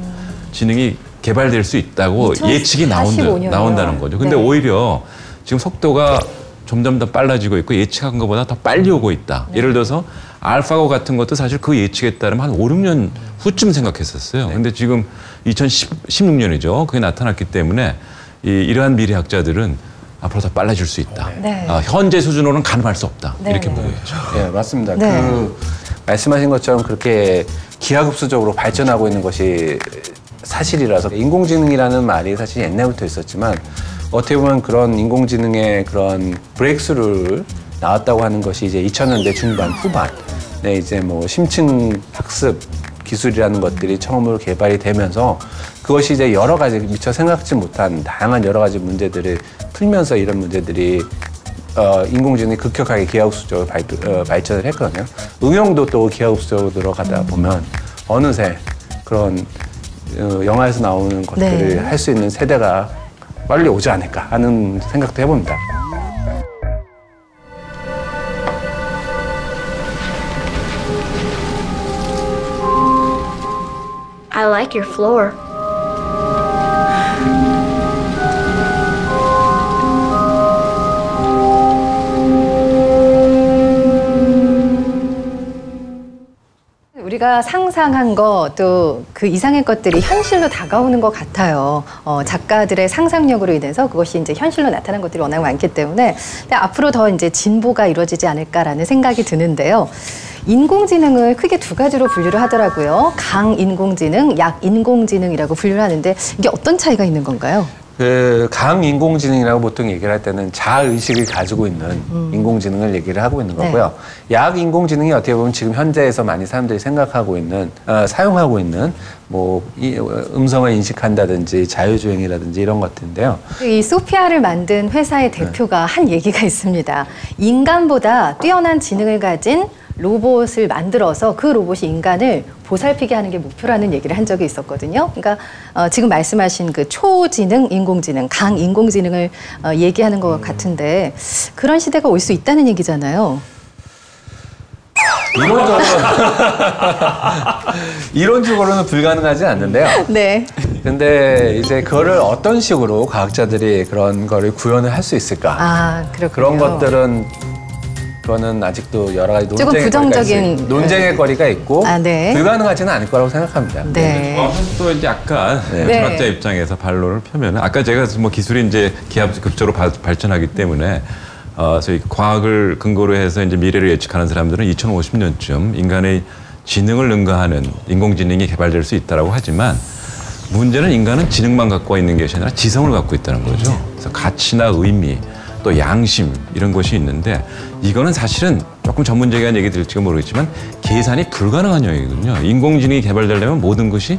지능이 개발될 수 있다고 예측이 나온다는 거죠. 근데 오히려 지금 속도가 점점 더 빨라지고 있고 예측한 것보다 더 빨리 오고 있다. 예를 들어서 알파고 같은 것도 사실 그 예측에 따르면 한 5, 6년 후쯤 생각했었어요. 근데 지금 2016년이죠. 그게 나타났기 때문에 이러한 미래학자들은 앞으로 더 빨라질 수 있다. 현재 수준으로는 가늠할 수 없다. 이렇게 보고 있죠. 네, 맞습니다. 그 말씀하신 것처럼 그렇게 기하급수적으로 발전하고 있는 것이 사실이라서 인공지능이라는 말이 사실 옛날부터 있었지만 어떻게 보면 그런 인공지능의 그런 브레이크스루를 나왔다고 하는 것이 이제 2000년대 중반 후반에 이제 뭐 심층 학습 기술이라는 것들이 처음으로 개발이 되면서 그것이 이제 여러 가지 미처 생각지 못한 다양한 여러 가지 문제들을 풀면서 이런 문제들이 인공지능이 급격하게 기하급수적으로 발전을 했거든요. 응용도 또 기하급수적으로 들어가다 보면 어느새 그런 영화에서 나오는 것들을 할 수 있는 세대가 빨리 오지 않을까 하는 생각도 해봅니다. I like your floor. 우리가 상상한 것, 또 그 이상의 것들이 현실로 다가오는 것 같아요. 작가들의 상상력으로 인해서 그것이 이제 현실로 나타난 것들이 워낙 많기 때문에 앞으로 더 이제 진보가 이루어지지 않을까라는 생각이 드는데요. 인공지능을 크게 두 가지로 분류를 하더라고요. 강인공지능, 약인공지능이라고 분류를 하는데 이게 어떤 차이가 있는 건가요? 그 강인공지능이라고 보통 얘기를 할 때는 자의식을 가지고 있는 인공지능을 얘기를 하고 있는 거고요. 약인공지능이 어떻게 보면 지금 현재에서 많이 사람들이 생각하고 있는, 사용하고 있는 뭐 음성을 인식한다든지 자율주행이라든지 이런 것들인데요. 이 소피아를 만든 회사의 대표가 한 얘기가 있습니다. 인간보다 뛰어난 지능을 가진 로봇을 만들어서 그 로봇이 인간을 보살피게 하는 게 목표라는 얘기를 한 적이 있었거든요. 그러니까 지금 말씀하신 그 초지능, 인공지능, 강인공지능을 얘기하는 것 같은데 그런 시대가 올 수 있다는 얘기잖아요. 이론적으로는 불가능하지 않는데요. 네. 근데 이제 그거를 어떤 식으로 과학자들이 그런 거를 구현을 할 수 있을까? 아, 그렇군요. 그런 것들은 그거는 아직도 여러 가지 논쟁의 거리가 있고 불가능하지는 않을 거라고 생각합니다. 또 이제 약간 철학자 입장에서 반론을 펴면 아까 제가 뭐 기술이 이제 기하급수적으로 발전하기 때문에 소위 과학을 근거로 해서 이제 미래를 예측하는 사람들은 2050년쯤 인간의 지능을 능가하는 인공지능이 개발될 수 있다라고 하지만 문제는 인간은 지능만 갖고 있는 것이 아니라 지성을 갖고 있다는 거죠. 그래서 가치나 의미, 또 양심 이런 것이 있는데 이거는 사실은 조금 전문적인 얘기 들을지 모르겠지만 계산이 불가능한 영역이거든요. 인공지능이 개발되려면 모든 것이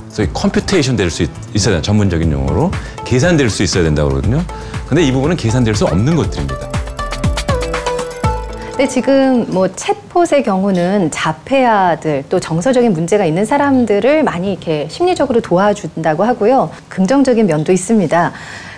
소위 컴퓨테이션 될 수 있어야 된다. 전문적인 용어로 계산될 수 있어야 된다고 그러거든요. 근데 이 부분은 계산될 수 없는 것들입니다. 근데 지금 뭐 챗봇의 경우는 자폐아들 또 정서적인 문제가 있는 사람들을 많이 이렇게 심리적으로 도와준다고 하고요. 긍정적인 면도 있습니다.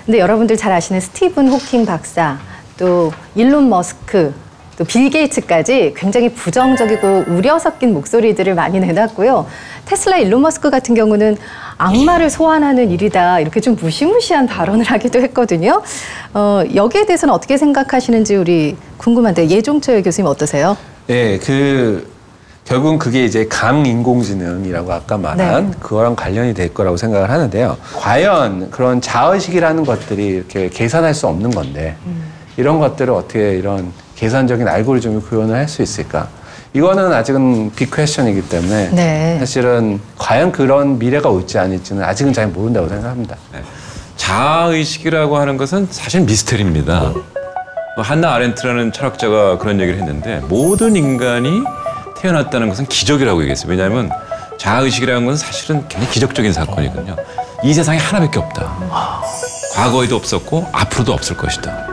근데 여러분들 잘 아시는 스티븐 호킹 박사, 또 일론 머스크, 또 빌 게이츠까지 굉장히 부정적이고 우려 섞인 목소리들을 많이 내놨고요. 테슬라 일론 머스크 같은 경우는 악마를 소환하는 일이다 이렇게 좀 무시무시한 발언을 하기도 했거든요. 여기에 대해서는 어떻게 생각하시는지 우리 궁금한데 예종철 교수님 어떠세요? 네, 결국은 그게 이제 강인공지능이라고 아까 말한 그거랑 관련이 될 거라고 생각을 하는데요. 과연 그런 자의식이라는 것들이 이렇게 계산할 수 없는 건데 이런 것들을 어떻게 이런 계산적인 알고리즘을 구현을 할 수 있을까? 이거는 아직은 빅 퀘스천이기 때문에 사실은 과연 그런 미래가 올지 아닐지는 아직은 잘 모른다고 생각합니다. 자아의식이라고 하는 것은 사실 미스터리입니다. 한나 아렌트라는 철학자가 그런 얘기를 했는데 모든 인간이 태어났다는 것은 기적이라고 얘기했어요. 왜냐하면 자아의식이라는 것은 사실은 굉장히 기적적인 사건이거든요. 이 세상에 하나밖에 없다. 과거에도 없었고 앞으로도 없을 것이다.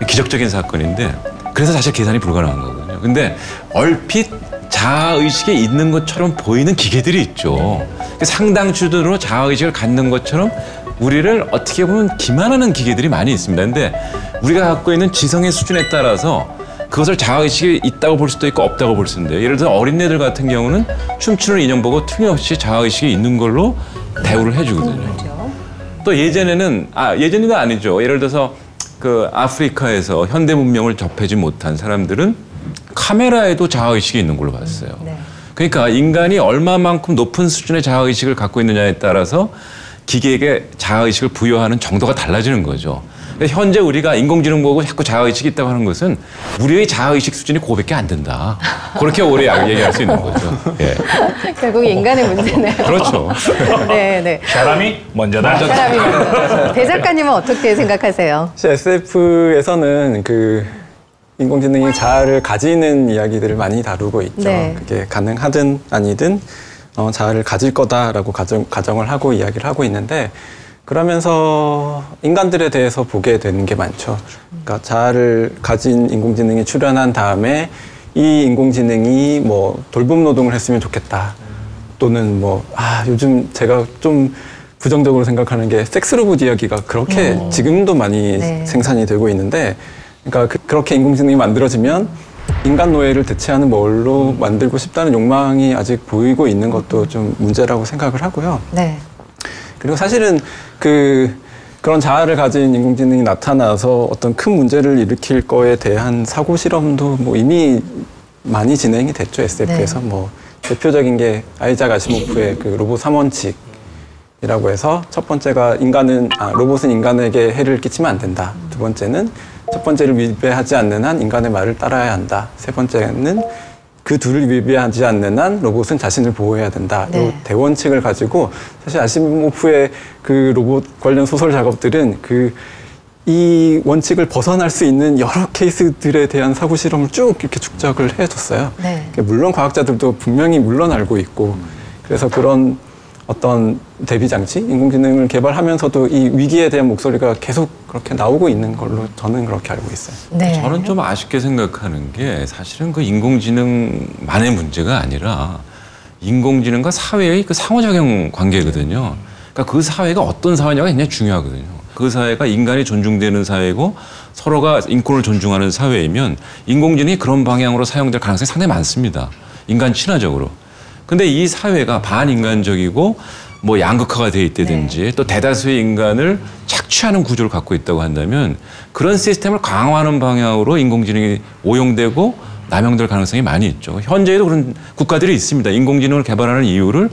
기적적인 사건인데 그래서 사실 계산이 불가능한 거거든요. 근데 얼핏 자아의식에 있는 것처럼 보이는 기계들이 있죠. 상당 수준으로 자아의식을 갖는 것처럼 우리를 어떻게 보면 기만하는 기계들이 많이 있습니다. 근데 우리가 갖고 있는 지성의 수준에 따라서 그것을 자아의식이 있다고 볼 수도 있고 없다고 볼 수 있는데요. 예를 들어 어린애들 같은 경우는 춤추는 인형 보고 틀림없이 자아의식이 있는 걸로 대우를 해주거든요. 또 예전에는, 예전에는 아니죠. 예를 들어서 그 아프리카에서 현대 문명을 접하지 못한 사람들은 카메라에도 자아의식이 있는 걸로 봤어요. 그러니까 인간이 얼마만큼 높은 수준의 자아의식을 갖고 있느냐에 따라서 기계에게 자아의식을 부여하는 정도가 달라지는 거죠. 현재 우리가 인공지능 보고 자꾸 자아의식이 있다고 하는 것은 우리의 자아의식 수준이 그거밖에 안 된다. 그렇게 오래 얘기할 수 있는 거죠. 예. 결국 인간의 문제네요. 그렇죠. 네. 사람이 먼저다. 사람이 먼저. 대 작가님은 어떻게 생각하세요? SF에서는 그 인공지능이 자아를 가지는 이야기들을 많이 다루고 있죠. 그게 가능하든 아니든 자아를 가질 거다라고 가정을 하고 이야기를 하고 있는데 그러면서 인간들에 대해서 보게 되는 게 많죠. 그러니까 자아를 가진 인공지능이 출현한 다음에 이 인공지능이 뭐 돌봄 노동을 했으면 좋겠다. 또는 요즘 제가 좀 부정적으로 생각하는 게 섹스로봇 이야기가 그렇게 지금도 많이 생산이 되고 있는데 그러니까 그렇게 인공지능이 만들어지면 인간 노예를 대체하는 뭘로 만들고 싶다는 욕망이 아직 보이고 있는 것도 좀 문제라고 생각을 하고요. 그리고 사실은 그런 자아를 가진 인공지능이 나타나서 어떤 큰 문제를 일으킬 거에 대한 사고 실험도 이미 많이 진행이 됐죠. SF에서 대표적인 게 아이작 아시모프의 그 로봇 3원칙이라고 해서 첫 번째가 로봇은 인간에게 해를 끼치면 안 된다. 두 번째는 첫 번째를 위배하지 않는 한 인간의 말을 따라야 한다. 세 번째는 그 둘을 위배하지 않는 한 로봇은 자신을 보호해야 된다. 이 대원칙을 가지고 사실 아시모프의 그 로봇 관련 소설 작업들은 이 원칙을 벗어날 수 있는 여러 케이스들에 대한 사고 실험을 쭉 이렇게 축적을 해줬어요. 물론 과학자들도 분명히 알고 있고 그래서 그런 어떤 대비 장치, 인공지능을 개발하면서도 이 위기에 대한 목소리가 계속 그렇게 나오고 있는 걸로 저는 그렇게 알고 있어요. 저는 좀 아쉽게 생각하는 게 사실은 그 인공지능만의 문제가 아니라 인공지능과 사회의 그 상호작용 관계거든요. 그러니까 그 사회가 어떤 사회냐가 굉장히 중요하거든요. 그 사회가 인간이 존중되는 사회고 서로가 인권을 존중하는 사회이면 인공지능이 그런 방향으로 사용될 가능성이 상당히 많습니다. 인간 친화적으로. 근데 이 사회가 반인간적이고 양극화가 돼 있다든지 또 대다수의 인간을 착취하는 구조를 갖고 있다고 한다면 그런 시스템을 강화하는 방향으로 인공지능이 오용되고 남용될 가능성이 많이 있죠. 현재에도 그런 국가들이 있습니다. 인공지능을 개발하는 이유를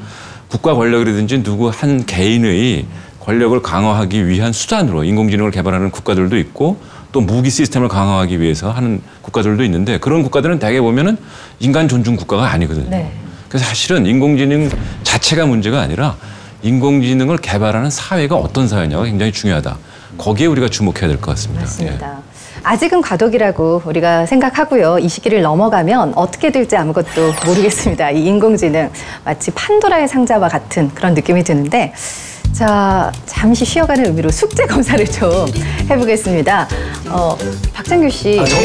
국가 권력이라든지 누구 한 개인의 권력을 강화하기 위한 수단으로 인공지능을 개발하는 국가들도 있고 또 무기 시스템을 강화하기 위해서 하는 국가들도 있는데 그런 국가들은 대개 보면은 인간 존중 국가가 아니거든요. 네. 그래서 사실은 인공지능 자체가 문제가 아니라 인공지능을 개발하는 사회가 어떤 사회냐가 굉장히 중요하다. 거기에 우리가 주목해야 될 것 같습니다. 맞습니다. 예. 아직은 과도기라고 우리가 생각하고요. 이 시기를 넘어가면 어떻게 될지 아무것도 모르겠습니다. 이 인공지능 마치 판도라의 상자와 같은 그런 느낌이 드는데 자, 잠시 쉬어가는 의미로 숙제 검사를 좀 해보겠습니다. 박장규 씨. 그렇죠.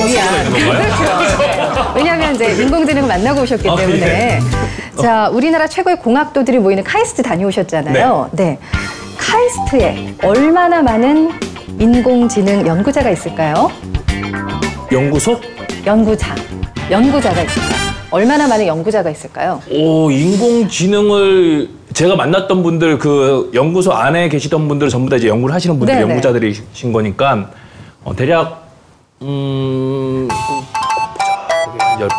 왜냐하면 이제 인공지능을 만나고 오셨기 때문에. 네. 자, 우리나라 최고의 공학도들이 모이는 카이스트 다녀오셨잖아요. 네. 카이스트에 얼마나 많은 인공지능 연구자가 있을까요? 연구소? 연구자가 있을까요? 얼마나 많은 연구자가 있을까요? 인공지능을 제가 만났던 분들 그 연구소 안에 계시던 분들 전부 다 이제 연구를 하시는 분들 네네. 연구자들이신 거니까 대략 10분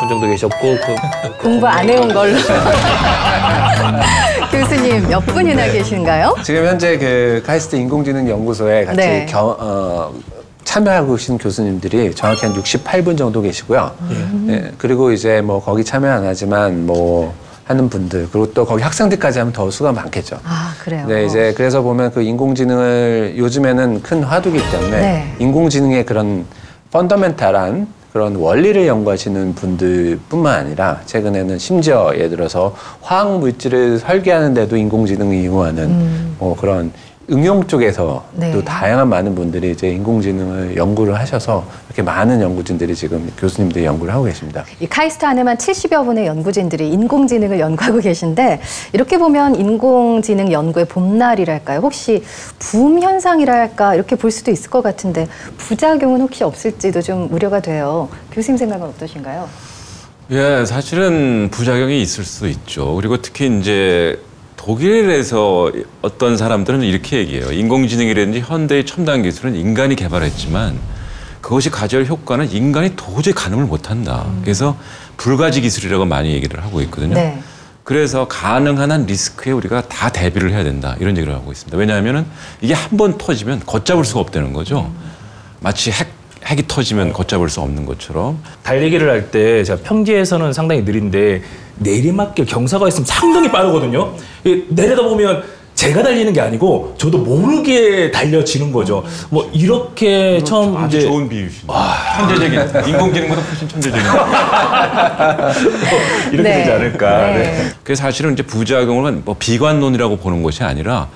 정도 계셨고 공부 안 해온 걸로. 교수님 몇 분이나 계신가요? 지금 현재 그 카이스트 인공지능 연구소에 같이 네. 참여하고 계신 교수님들이 정확히 한 68분 정도 계시고요. 네, 그리고 이제 뭐 거기 참여 안 하지만 뭐 하는 분들 그리고 또 거기 학생들까지 하면 더 수가 많겠죠. 아, 그래요? 네, 이제 그래서 보면 그 인공지능을 요즘에는 큰 화두이기 때문에 네. 인공지능의 그런 펀더멘탈한 그런 원리를 연구하시는 분들뿐만 아니라 최근에는 심지어 예를 들어서 화학 물질을 설계하는데도 인공지능을 이용하는 뭐 그런 응용 쪽에서 네. 또 다양한 많은 분들이 이제 인공지능을 연구를 하셔서 이렇게 많은 연구진들이 지금 교수님들이 연구를 하고 계십니다. 이 카이스트 안에만 70여 분의 연구진들이 인공지능을 연구하고 계신데 이렇게 보면 인공지능 연구의 봄날이랄까요? 혹시 붐 현상이랄까 이렇게 볼 수도 있을 것 같은데 부작용은 혹시 없을지도 좀 우려가 돼요. 교수님 생각은 어떠신가요? 예, 사실은 부작용이 있을 수 있죠. 그리고 특히 이제 독일에서 어떤 사람들은 이렇게 얘기해요. 인공지능이라든지 현대의 첨단 기술은 인간이 개발했지만 그것이 가져올 효과는 인간이 도저히 가늠을 못한다. 그래서 불가지 기술이라고 많이 얘기를 하고 있거든요. 네. 그래서 가능한 한 리스크에 우리가 다 대비를 해야 된다. 이런 얘기를 하고 있습니다. 왜냐하면 이게 한 번 터지면 걷잡을 수가 없다는 거죠. 마치 핵이 터지면 걷잡을 수 없는 것처럼. 달리기를 할 때 제가 평지에서는 상당히 느린데 내리막길 경사가 있으면 상당히 빠르거든요. 내려다 보면 제가 달리는 게 아니고 저도 모르게 달려지는 거죠. 뭐 이렇게 처음 아주 이제 좋은 비유시네요. 천재적인 인공지능보다 훨씬 천재적인 이렇게 네. 되지 않을까. 네. 네. 그래서 사실은 이제 부작용은 뭐 비관론이라고 보는 것이 아니라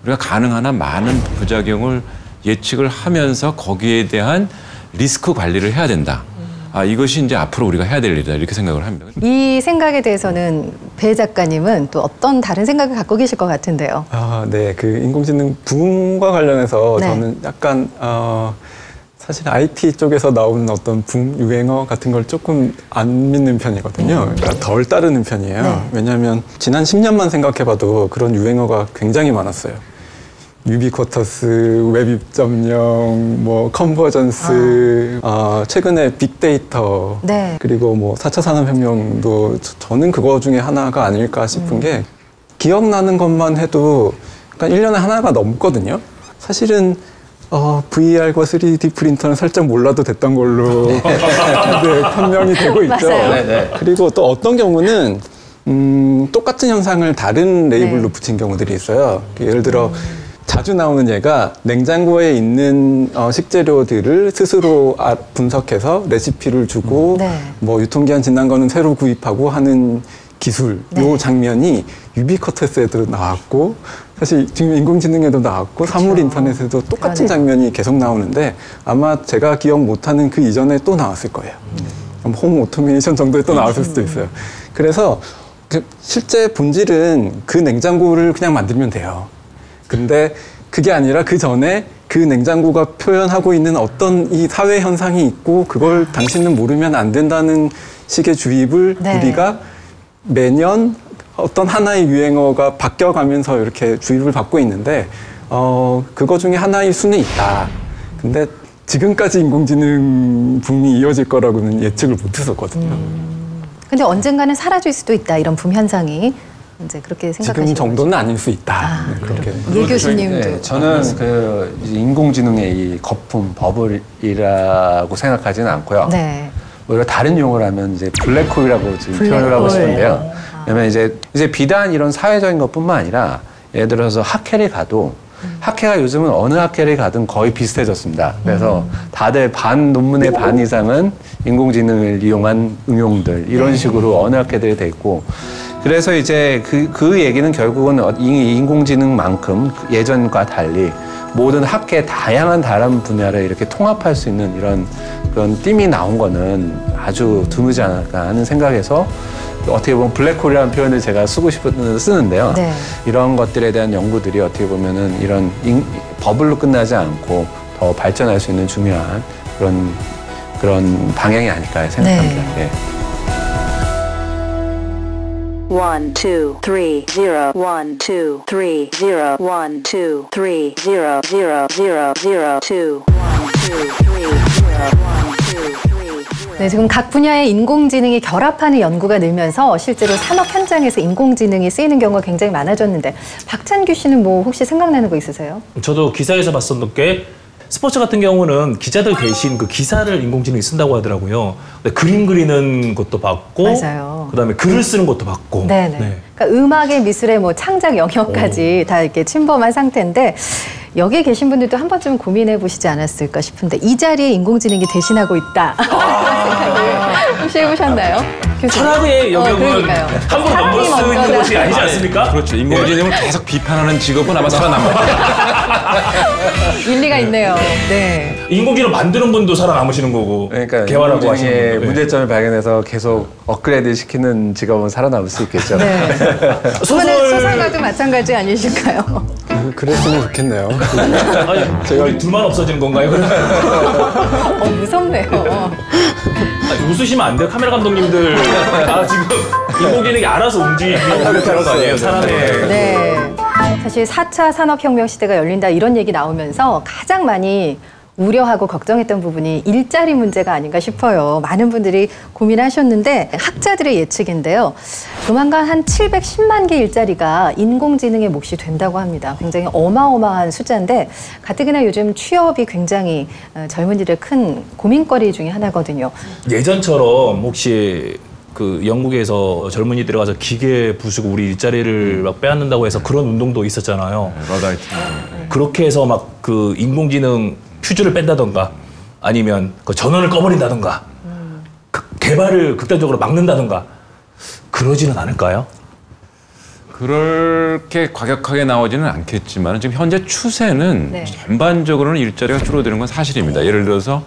우리가 가능한 한 많은 부작용을 예측을 하면서 거기에 대한 리스크 관리를 해야 된다. 이것이 이제 앞으로 우리가 해야 될 일이다 이렇게 생각을 합니다. 이 생각에 대해서는 배 작가님은 또 어떤 다른 생각을 갖고 계실 것 같은데요. 네, 그 인공지능 붐과 관련해서 네. 저는 약간 사실 IT 쪽에서 나오는 어떤 붐 유행어 같은 걸 조금 안 믿는 편이거든요. 그러니까 덜 따르는 편이에요. 네. 왜냐하면 지난 10년만 생각해봐도 그런 유행어가 굉장히 많았어요. 유비쿼터스, 웹 2.0, 뭐 컨버전스, 최근에 빅데이터, 네. 그리고 뭐 4차 산업혁명도 저는 그거 중에 하나가 아닐까 싶은 게 기억나는 것만 해도 그러니까 1년에 하나가 넘거든요. 사실은 VR과 3D 프린터는 살짝 몰라도 됐던 걸로 네, 판명이 되고 있죠. 맞아요. 그리고 또 어떤 경우는 똑같은 현상을 다른 레이블로 네. 붙인 경우들이 있어요. 예를 들어 자주 나오는 예가 냉장고에 있는 식재료들을 스스로 분석해서 레시피를 주고 네. 뭐 유통기한 지난 거는 새로 구입하고 하는 기술, 네. 요 장면이 유비쿼터스에도 나왔고 사실 지금 인공지능에도 나왔고 사물 인터넷에도 똑같은 장면이 계속 나오는데 아마 제가 기억 못하는 그 이전에 또 나왔을 거예요. 홈 오토메이션 정도에 또 나왔을 수도 있어요. 그래서 실제 본질은 그 냉장고를 그냥 만들면 돼요. 근데 그게 아니라 그 전에 그 냉장고가 표현하고 있는 어떤 이 사회 현상이 있고 그걸 당신은 모르면 안 된다는 식의 주입을 네. 우리가 매년 어떤 하나의 유행어가 바뀌어가면서 이렇게 주입을 받고 있는데 그거 중에 하나일 수는 있다. 근데 지금까지 인공지능 붐이 이어질 거라고는 예측을 못 했었거든요. 근데 언젠가는 사라질 수도 있다, 이런 붐 현상이. 이제 그렇게 생각하시는 지금 정도는 아닐 수 있다. 그렇게. 예 교수님도. 네, 저는 그 인공지능의 이 거품 버블이라고 생각하지는 않고요. 네. 오히려 다른 용어를 하면 이제 블랙홀이라고 지금 표현을 하고 싶은데요. 왜냐면 이제 비단 이런 사회적인 것뿐만 아니라 예를 들어서 학회를 가도 학회가 요즘은 어느 학회를 가든 거의 비슷해졌습니다. 그래서 다들 반 논문의 반 이상은 인공지능을 이용한 응용들 이런 식으로 어느 학회들이 돼 있고 그래서 이제 그 얘기는 결국은 인공지능만큼 예전과 달리 모든 학계 다양한 다른 분야를 이렇게 통합할 수 있는 이런 그런 띠이 나온 거는 아주 드물지 않을까 하는 생각에서 어떻게 보면 블랙홀이라는 표현을 제가 쓰는데요. 네. 이런 것들에 대한 연구들이 어떻게 보면은 이런 버블로 끝나지 않고 더 발전할 수 있는 중요한 그런 방향이 아닐까 생각합니다. 네. 예. 1, 2, 3, 0, 1, 2, 3, 0, 1, 2, 3, 0, 0, 0, 0, 2, 1, 2, 3, 0, 1, 2, 3. 네, 지금 각 분야의 인공지능이 결합하는 연구가 늘면서 실제로 산업 현장에서 인공지능이 쓰이는 경우가 굉장히 많아졌는데 박찬규 씨는 뭐 혹시 생각나는 거 있으세요? 저도 기사에서 봤었던 게 스포츠 같은 경우는 기자들 대신 그 기사를 인공지능이 쓴다고 하더라고요. 그림 그리는 것도 봤고, 맞아요. 그다음에 글을 쓰는 것도 봤고. 네네. 네. 그러니까 음악의 미술의 뭐 창작 영역까지 다 이렇게 침범한 상태인데 여기에 계신 분들도 한 번쯤은 고민해 보시지 않았을까 싶은데 이 자리에 인공지능이 대신하고 있다. 혹시 해보셨나요? 철학의 영역은 한 번 넘볼 수 있는 것이 아니지 않습니까? 그렇죠. 인공지능을 계속 비판하는 직업은 아마 살아남아요. 일리가 있네요. 네. 인공지능 만드는 분도 살아남으시는 거고, 그러니까 개발하고 하시는 분도. 문제점을 발견해서 계속 업그레이드 시키는 직업은 살아남을 수 있겠죠. 네. 소설가도 마찬가지 아니실까요? 그랬으면 좋겠네요. 아니, 제가 우리 둘만 없어지는 건가요? 무섭네요. 웃으시면 안 돼요. 카메라 감독님들 지금 인공지능이 알아서 움직이는 거 아니에요? 사람의. 네. 사실 4차 산업혁명 시대가 열린다 이런 얘기 나오면서 가장 많이 우려하고 걱정했던 부분이 일자리 문제가 아닌가 싶어요. 많은 분들이 고민하셨는데 학자들의 예측인데요. 조만간 한 710만 개 일자리가 인공지능의 몫이 된다고 합니다. 굉장히 어마어마한 숫자인데 가뜩이나 요즘 취업이 굉장히 젊은이들의 큰 고민거리 중에 하나거든요. 예전처럼 혹시 그 영국에서 젊은이들이 가서 기계 부수고 우리 일자리를 막 빼앗는다고 해서 그런 운동도 있었잖아요. 그렇게 해서 막 그 인공지능 퓨즈를 뺀다던가 아니면 그 전원을 꺼버린다던가 개발을 극단적으로 막는다던가 그러지는 않을까요? 그렇게 과격하게 나오지는 않겠지만 지금 현재 추세는 전반적으로는 일자리가 줄어드는 건 사실입니다. 예를 들어서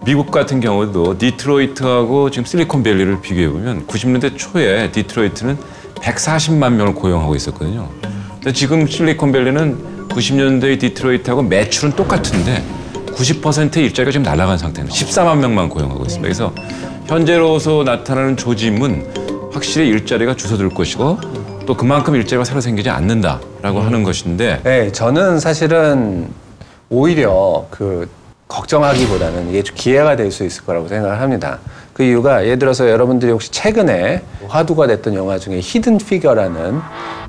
미국 같은 경우도 디트로이트하고 지금 실리콘밸리를 비교해보면 90년대 초에 디트로이트는 140만 명을 고용하고 있었거든요. 근데 지금 실리콘밸리는 90년대의 디트로이트하고 매출은 똑같은데 90%의 일자리가 지금 날아간 상태입니다. 14만 명만 고용하고 있습니다. 그래서 현재로서 나타나는 조짐은 확실히 일자리가 줄어들 것이고 또 그만큼 일자리가 새로 생기지 않는다라고 하는 것인데 네, 저는 사실은 오히려 걱정하기보다는 이게 기회가 될 수 있을 거라고 생각을 합니다. 그 이유가 예를 들어서 여러분들이 혹시 최근에 화두가 됐던 영화 중에 히든 피겨라는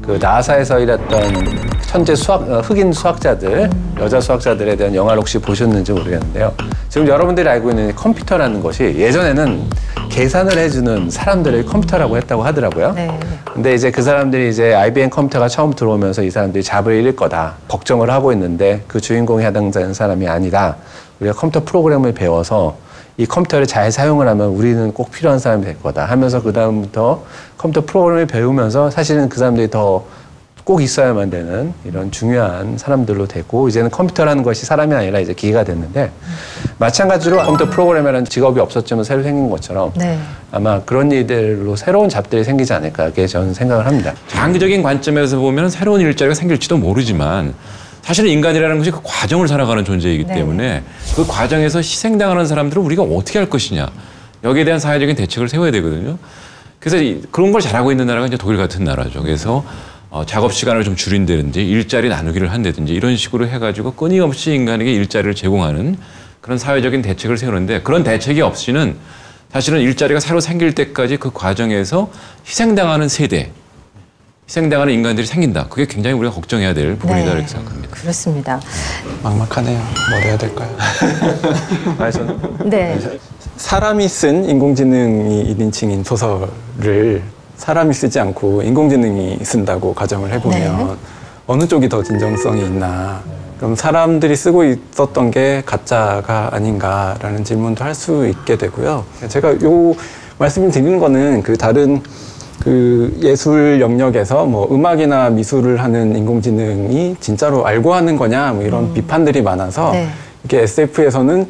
그 나사에서 일했던 천재 흑인 수학자들, 여자 수학자들에 대한 영화를 혹시 보셨는지 모르겠는데요. 지금 여러분들이 알고 있는 컴퓨터라는 것이 예전에는 계산을 해주는 사람들을 컴퓨터라고 했다고 하더라고요. 네. 근데 이제 그 사람들이 이제 IBM 컴퓨터가 처음 들어오면서 이 사람들이 잡을 잃을 거다 걱정을 하고 있는데 그 주인공에 해당되는 사람이 아니다. 우리가 컴퓨터 프로그램을 배워서 이 컴퓨터를 잘 사용을 하면 우리는 꼭 필요한 사람이 될 거다 하면서 그 다음부터 컴퓨터 프로그램을 배우면서 사실은 그 사람들이 더 꼭 있어야만 되는 이런 중요한 사람들로 됐고 이제는 컴퓨터라는 것이 사람이 아니라 이제 기계가 됐는데 마찬가지로 컴퓨터 프로그래머라는 직업이 없었지만 새로 생긴 것처럼 아마 그런 일들로 새로운 잡들이 생기지 않을까 이렇게 저는 생각을 합니다. 장기적인 관점에서 보면 새로운 일자리가 생길지도 모르지만 사실은 인간이라는 것이 그 과정을 살아가는 존재이기 때문에 그 과정에서 희생당하는 사람들을 우리가 어떻게 할 것이냐 여기에 대한 사회적인 대책을 세워야 되거든요. 그래서 그런 걸 잘하고 있는 나라가 이제 독일 같은 나라죠. 그래서 작업 시간을 좀 줄인다든지 일자리 나누기를 한다든지 이런 식으로 해가지고 끊임없이 인간에게 일자리를 제공하는 그런 사회적인 대책을 세우는데 그런 대책이 없이는 사실은 일자리가 새로 생길 때까지 그 과정에서 희생당하는 세대 희생당하는 인간들이 생긴다. 그게 굉장히 우리가 걱정해야 될 부분이다 네. 이렇게 생각합니다. 그렇습니다. 막막하네요. 뭘 해야 될까요? 네. 사람이 쓴 인공지능이 1인칭인 소설을 사람이 쓰지 않고 인공지능이 쓴다고 가정을 해보면 네. 어느 쪽이 더 진정성이 있나. 그럼 사람들이 쓰고 있었던 게 가짜가 아닌가라는 질문도 할 수 있게 되고요. 제가 요 말씀을 드리는 거는 그 다른 그 예술 영역에서 뭐 음악이나 미술을 하는 인공지능이 진짜로 알고 하는 거냐 뭐 이런 비판들이 많아서 네. 이게 SF에서는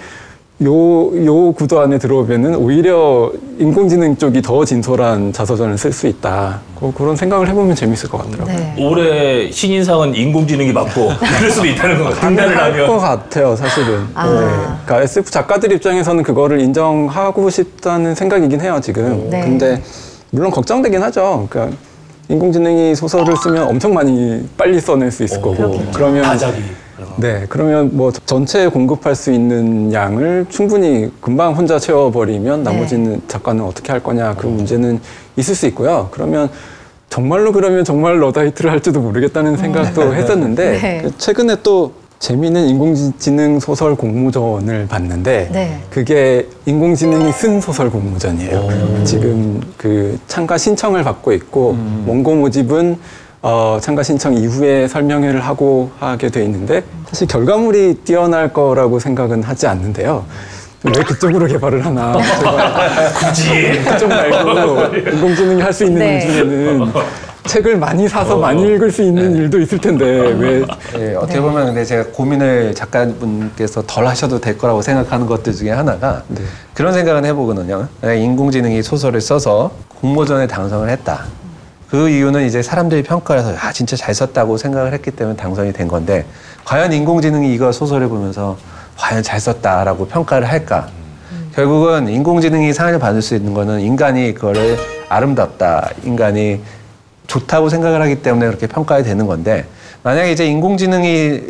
요 구도 안에 들어오면은 오히려 인공지능 쪽이 더 진솔한 자서전을 쓸 수 있다. 그런 생각을 해보면 재밌을 것 같더라고요. 네. 올해 신인상은 인공지능이 받고 그럴 수도 있다는 거 판단을 할 하면. 것 같아요, 사실은. 네. 그러니까 SF 작가들 입장에서는 그거를 인정하고 싶다는 생각이긴 해요, 지금. 네. 근데 물론 걱정되긴 하죠. 그러니까 인공지능이 소설을 쓰면 엄청 많이 빨리 써낼 수 있을 거고. 그러면 다작이. 네, 그러면 뭐 전체 공급할 수 있는 양을 충분히 금방 혼자 채워버리면 나머지는 작가는 어떻게 할 거냐 그 문제는 있을 수 있고요. 그러면 정말 러다이트를 할지도 모르겠다는 생각도 했었는데 네. 최근에 또 재미있는 인공지능 소설 공모전을 봤는데 네. 그게 인공지능이 쓴 소설 공모전이에요. 지금 그 참가 신청을 받고 있고 원고 모집은 참가 신청 이후에 설명회를 하게 돼 있는데 사실 결과물이 뛰어날 거라고 생각은 하지 않는데요. 왜 그쪽으로 개발을 하나? 굳이 그쪽 말고 인공지능이 할 수 있는 일 중에는 책을 많이 사서 많이 읽을 수 있는 일도 있을 텐데 왜? 네, 어떻게 보면 근데 제가 고민을 작가분께서 덜 하셔도 될 거라고 생각하는 것들 중에 하나가 그런 생각은 해보거든요. 인공지능이 소설을 써서 공모전에 당선을 했다. 그 이유는 이제 사람들이 평가를 해서 진짜 잘 썼다고 생각을 했기 때문에 당선이 된 건데 과연 인공지능이 이거 소설을 보면서 과연 잘 썼다라고 평가를 할까? 결국은 인공지능이 상을 받을 수 있는 거는 인간이 그거를 아름답다, 인간이 좋다고 생각을 하기 때문에 그렇게 평가가 되는 건데 만약에 이제 인공지능이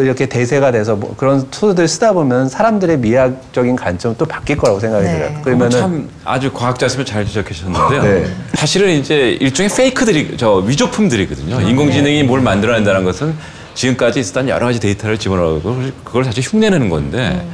이렇게 대세가 돼서 뭐 그런 툴들 쓰다 보면 사람들의 미학적인 관점은 또 바뀔 거라고 생각이 들어요. 그러면 참 아주 과학자였으면 잘 지적하셨는데요. 네. 사실은 이제 일종의 페이크들이 위조품들이거든요. 인공지능이 뭘 만들어낸다는 것은 지금까지 있었던 여러 가지 데이터를 집어넣고 그걸 사실 흉내내는 건데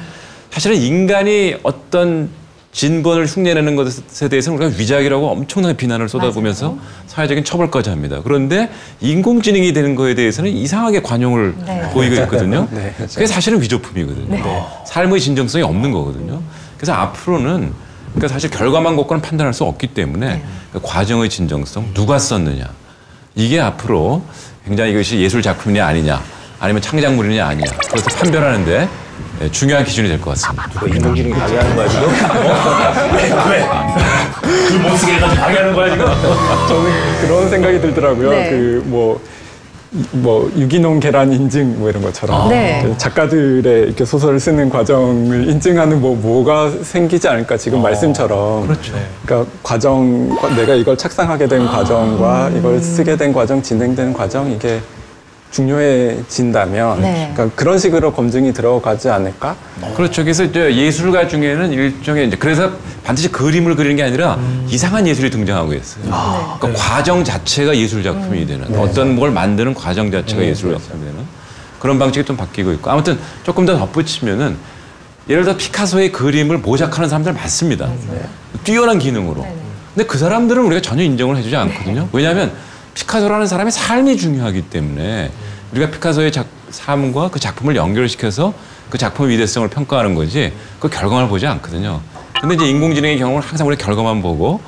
사실은 인간이 어떤 진본을 흉내내는 것에 대해서는 우리가 위작이라고 엄청나게 비난을 쏟아부으면서 사회적인 처벌까지 합니다. 그런데 인공지능이 되는 거에 대해서는 이상하게 관용을 보이고 있거든요. 그게 사실은 위조품이거든요. 삶의 진정성이 없는 거거든요. 그래서 앞으로는 그러니까 사실 결과만 갖고는 판단할 수 없기 때문에 그 과정의 진정성, 누가 썼느냐 이게 앞으로 굉장히 이것이 예술 작품이냐 아니냐 아니면 창작물이냐 아니냐 그것을 판별하는데 중요한 기준이 될 것 같습니다. 누가 인공지능이 방해하는 거야 지금? 왜? 그 못 쓰게 해가지고 방해하는 거야 지금? 저는 그런 생각이 들더라고요. 네. 그 유기농 계란 인증 뭐 이런 것처럼 작가들의 이렇게 소설을 쓰는 과정을 인증하는 뭐가 생기지 않을까 지금 말씀처럼. 그렇죠. 그러니까 내가 이걸 착상하게 된 과정과 이걸 쓰게 된 과정, 진행되는 과정 이게 중요해진다면 그러니까 그런 식으로 검증이 들어가지 않을까? 그렇죠. 그래서 이제 예술가 중에는 일종의 이제 그래서 반드시 그림을 그리는 게 아니라 이상한 예술이 등장하고 있어요. 그러니까 과정 자체가 예술 작품이 되는 어떤 걸 만드는 과정 자체가 예술 작품이 되는 그런 방식이 좀 바뀌고 있고 아무튼 조금 더 덧붙이면은 예를 들어 피카소의 그림을 모작하는 사람들 많습니다. 뛰어난 기능으로. 근데 그 사람들은 우리가 전혀 인정을 해주지 않거든요. 왜냐하면 피카소라는 사람의 삶이 중요하기 때문에 우리가 피카소의 삶과 그 작품을 연결시켜서 그 작품의 위대성을 평가하는 거지 그 결과를 보지 않거든요. 근데 이제 인공지능의 경우는 항상 우리가 결과만 보고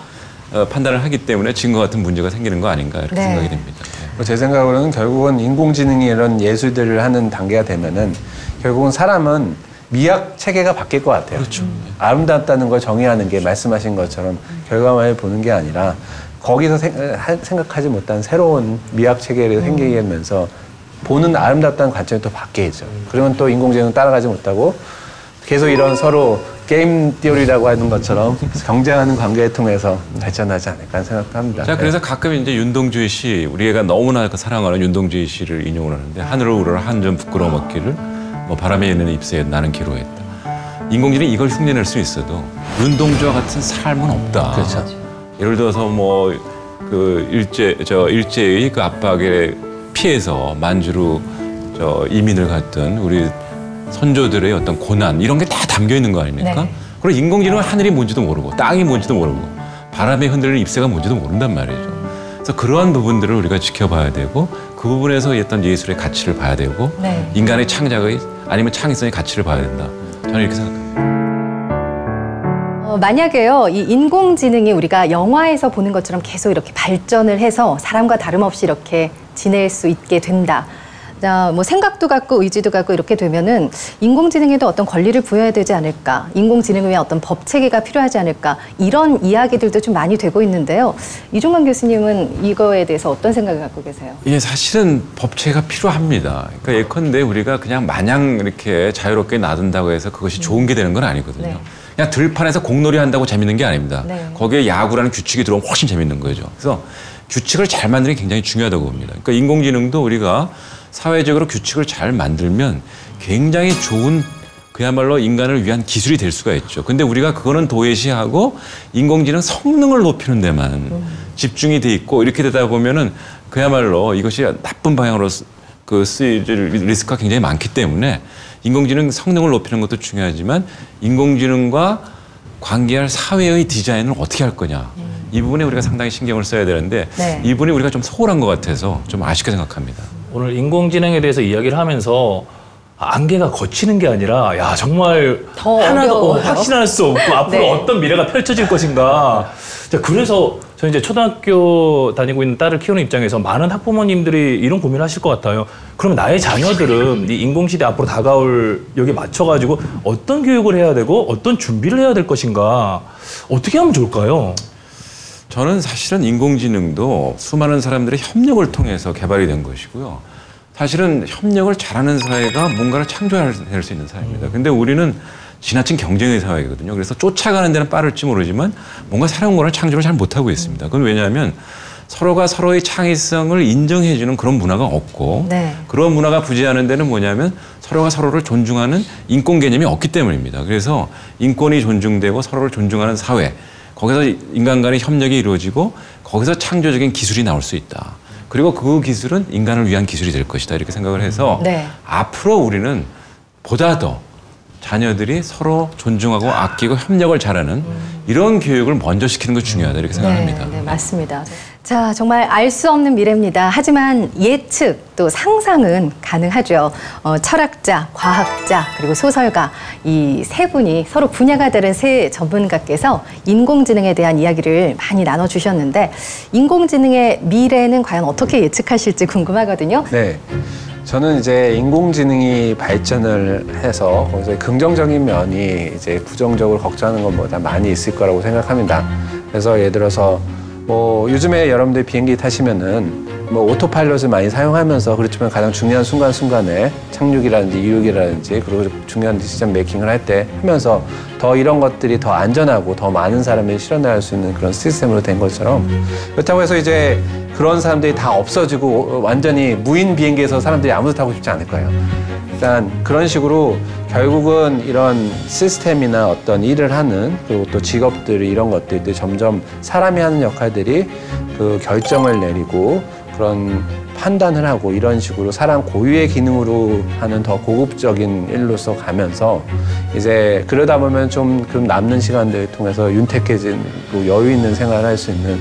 판단을 하기 때문에 지금과 같은 문제가 생기는 거 아닌가 이렇게 생각이 됩니다. 제 생각으로는 결국은 인공지능이 이런 예술들을 하는 단계가 되면은 결국은 사람은 미학 체계가 바뀔 것 같아요. 그렇죠. 아름답다는 걸 정의하는 게 말씀하신 것처럼 결과만을 보는 게 아니라 거기서 생각하지 못한 새로운 미학 체계를 생기면서 보는 아름답다는 관점이 또 바뀌죠. 그러면 또 인공지능은 따라가지 못하고 계속 이런 서로 게임 띠오리라고 하는 것처럼 경쟁하는 관계를 통해서 발전하지 않을까 하는 생각도 합니다. 자, 그래서 가끔 이제 윤동주의 시, 우리가 너무나 사랑하는 윤동주의 시를 인용을 하는데 하늘을 우러러 한 점 부끄러움 없기를 뭐 바람에 있는 잎새에 나는 기로했다. 인공지능이 이걸 흉내낼 수 있어도 윤동주와 같은 삶은 없다. 그렇죠. 예를 들어서 뭐 그 일제의 그 압박에 피해서 만주로 이민을 갔던 우리 선조들의 어떤 고난 이런 게 다 담겨 있는 거 아닙니까? 네. 그리고 인공지능은 하늘이 뭔지도 모르고 땅이 뭔지도 모르고 바람에 흔들리는 잎새가 뭔지도 모른단 말이죠. 그래서 그러한 부분들을 우리가 지켜봐야 되고 그 부분에서 어떤 예술의 가치를 봐야 되고 네. 인간의 창작의 아니면 창의성의 가치를 봐야 된다. 저는 이렇게 생각합니다. 만약에요, 이 인공지능이 우리가 영화에서 보는 것처럼 계속 이렇게 발전을 해서 사람과 다름없이 이렇게 지낼 수 있게 된다. 자, 뭐 생각도 갖고 의지도 갖고 이렇게 되면은 인공지능에도 어떤 권리를 부여해야 되지 않을까? 인공지능을 위한 어떤 법 체계가 필요하지 않을까? 이런 이야기들도 좀 많이 되고 있는데요. 이종관 교수님은 이거에 대해서 어떤 생각을 갖고 계세요? 이게 사실은 법 체계가 필요합니다. 그러니까 예컨대 우리가 그냥 마냥 이렇게 자유롭게 놔둔다고 해서 그것이 좋은 게 되는 건 아니거든요. 네. 그냥 들판에서 공놀이 한다고 재밌는 게 아닙니다. 네. 거기에 야구라는 규칙이 들어오면 훨씬 재밌는 거죠. 그래서 규칙을 잘 만드는 게 굉장히 중요하다고 봅니다. 그러니까 인공지능도 우리가 사회적으로 규칙을 잘 만들면 굉장히 좋은 그야말로 인간을 위한 기술이 될 수가 있죠. 근데 우리가 그거는 도외시하고 인공지능 성능을 높이는 데만 집중이 돼 있고 이렇게 되다 보면은 그야말로 이것이 나쁜 방향으로 그 쓰일 리스크가 굉장히 많기 때문에 인공지능 성능을 높이는 것도 중요하지만 인공지능과 관계할 사회의 디자인을 어떻게 할 거냐. 이 부분에 우리가 상당히 신경을 써야 되는데 네. 이 부분이 우리가 좀 소홀한 것 같아서 좀 아쉽게 생각합니다. 오늘 인공지능에 대해서 이야기를 하면서 안개가 걷히는 게 아니라 야 정말 하나도 확신할 수 없고 앞으로 네. 어떤 미래가 펼쳐질 것인가. 자, 그래서 저는 이제 초등학교 다니고 있는 딸을 키우는 입장에서 많은 학부모님들이 이런 고민을 하실 것 같아요. 그러면 나의 자녀들은 이 인공시대 앞으로 다가올 여기에 맞춰가지고 어떤 교육을 해야 되고 어떤 준비를 해야 될 것인가. 어떻게 하면 좋을까요? 저는 사실은 인공지능도 수많은 사람들의 협력을 통해서 개발이 된 것이고요. 사실은 협력을 잘하는 사회가 뭔가를 창조할 수 있는 사회입니다. 근데 우리는 지나친 경쟁의 사회거든요. 그래서 쫓아가는 데는 빠를지 모르지만 뭔가 새로운 거를 창조를 잘 못하고 있습니다. 그건 왜냐하면 서로가 서로의 창의성을 인정해주는 그런 문화가 없고 네. 그런 문화가 부재하는 데는 뭐냐면 서로가 서로를 존중하는 인권 개념이 없기 때문입니다. 그래서 인권이 존중되고 서로를 존중하는 사회 거기서 인간 간의 협력이 이루어지고 거기서 창조적인 기술이 나올 수 있다. 그리고 그 기술은 인간을 위한 기술이 될 것이다. 이렇게 생각을 해서 네. 앞으로 우리는 보다 더 자녀들이 서로 존중하고 아끼고 협력을 잘하는 이런 교육을 먼저 시키는 것이 중요하다. 이렇게 생각합니다. 네, 네, 맞습니다. 자, 정말 알 수 없는 미래입니다. 하지만 예측 또 상상은 가능하죠. 철학자, 과학자, 그리고 소설가 이 세 분이 서로 분야가 다른 세 전문가께서 인공지능에 대한 이야기를 많이 나눠주셨는데 인공지능의 미래는 과연 어떻게 예측하실지 궁금하거든요. 네. 저는 이제 인공지능이 발전을 해서 거기서 긍정적인 면이 이제 부정적으로 걱정하는 것보다 많이 있을 거라고 생각합니다. 그래서 예를 들어서 뭐 요즘에 여러분들 비행기 타시면은 뭐 오토파일럿을 많이 사용하면서 그렇지만 가장 중요한 순간순간에 착륙이라든지 이륙이라든지 그리고 중요한 디시전 메이킹을 할 때 하면서 더 이런 것들이 더 안전하고 더 많은 사람이 실현할 수 있는 그런 시스템으로 된 것처럼 그렇다고 해서 이제 그런 사람들이 다 없어지고 완전히 무인 비행기에서 사람들이 아무도 타고 싶지 않을 거예요. 일단 그런 식으로 결국은 이런 시스템이나 어떤 일을 하는 그리고 또 직업들이 이런 것들이 점점 사람이 하는 역할들이 그 결정을 내리고 그런 판단을 하고 이런 식으로 사람 고유의 기능으로 하는 더 고급적인 일로서 가면서 이제 그러다 보면 좀 그 남는 시간들을 통해서 윤택해진 여유 있는 생활을 할 수 있는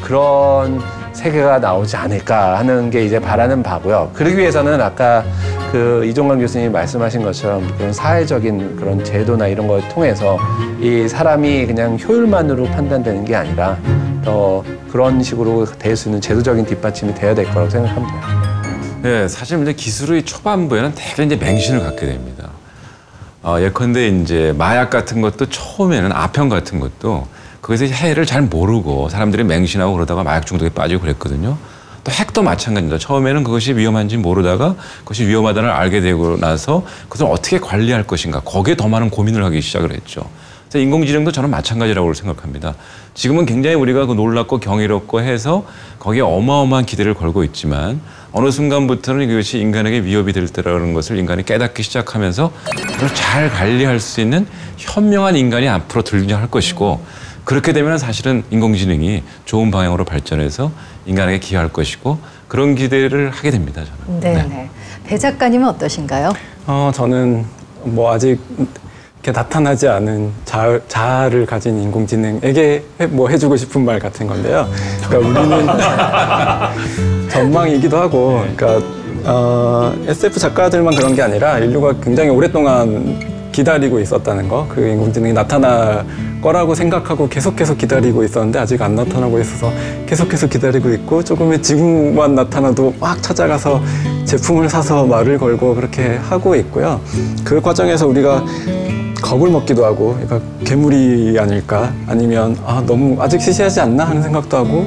그런 세계가 나오지 않을까 하는 게 이제 바라는 바고요. 그러기 위해서는 아까 그 이종관 교수님이 말씀하신 것처럼 그런 사회적인 그런 제도나 이런 걸 통해서 이 사람이 그냥 효율만으로 판단되는 게 아니라 더 그런 식으로 될 수 있는 제도적인 뒷받침이 돼야 될 거라고 생각합니다. 네, 사실 이제 기술의 초반부에는 대개 이제 맹신을 갖게 됩니다. 예컨대 이제 마약 같은 것도 처음에는 아편 같은 것도 거기서 해를 잘 모르고 사람들이 맹신하고 그러다가 마약 중독에 빠지고 그랬거든요. 또 핵도 마찬가지입니다. 처음에는 그것이 위험한지 모르다가 그것이 위험하다는 걸 알게 되고 나서 그것을 어떻게 관리할 것인가 거기에 더 많은 고민을 하기 시작을 했죠. 그래서 인공지능도 저는 마찬가지라고 생각합니다. 지금은 굉장히 우리가 그 놀랍고 경이롭고 해서 거기에 어마어마한 기대를 걸고 있지만 어느 순간부터는 이것이 인간에게 위협이 될 때라는 것을 인간이 깨닫기 시작하면서 그걸 잘 관리할 수 있는 현명한 인간이 앞으로 등장할 것이고 그렇게 되면 사실은 인공지능이 좋은 방향으로 발전해서 인간에게 기여할 것이고 그런 기대를 하게 됩니다. 저는. 네. 배 작가님은 어떠신가요? 저는 뭐 아직 이렇게 나타나지 않은 자아를 가진 인공지능에게 뭐 해주고 싶은 말 같은 건데요. 그러니까 우리는 전망이기도 하고, 그러니까 SF 작가들만 그런 게 아니라 인류가 굉장히 오랫동안 기다리고 있었다는 거, 그 인공지능이 나타날 거라고 생각하고 계속해서 기다리고 있었는데 아직 안 나타나고 있어서 계속해서 기다리고 있고, 조금의 징후만 나타나도 막 찾아가서 제품을 사서 말을 걸고 그렇게 하고 있고요. 그 과정에서 우리가 겁을 먹기도 하고, 그러니까 괴물이 아닐까, 아니면 너무 아직 시시하지 않나 하는 생각도 하고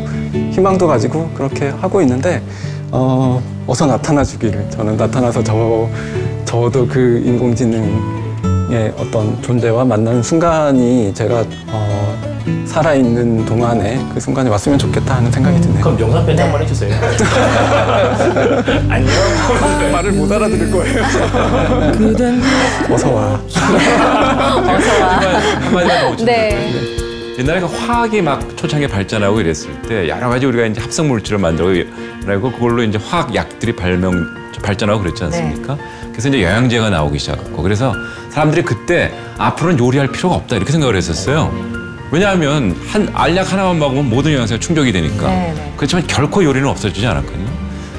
희망도 가지고 그렇게 하고 있는데, 어서 나타나 주기를, 저는 나타나서 저도 그 인공지능의 어떤 존재와 만나는 순간이 제가 살아있는 동안에 그 순간이 왔으면 좋겠다 하는 생각이 드네요. 그럼 영상 편지 한번 해주세요. 안녕. 말을 못 알아들을 거예요. 어서 와. 한마디만 더 네. 옛날에 그 화학이 막 초창기에 발전하고 이랬을 때 여러 가지 우리가 이제 합성 물질을 만들고 그걸로 이제 화학 약들이 발전하고 그랬지 않습니까? 네. 그래서 이제 영양제가 나오기 시작했고, 그래서 사람들이 그때 앞으로는 요리할 필요가 없다 이렇게 생각을 했었어요. 왜냐하면 알약 하나만 먹으면 모든 영양소가 충족이 되니까. 네네. 그렇지만 결코 요리는 없어지지 않았거든요.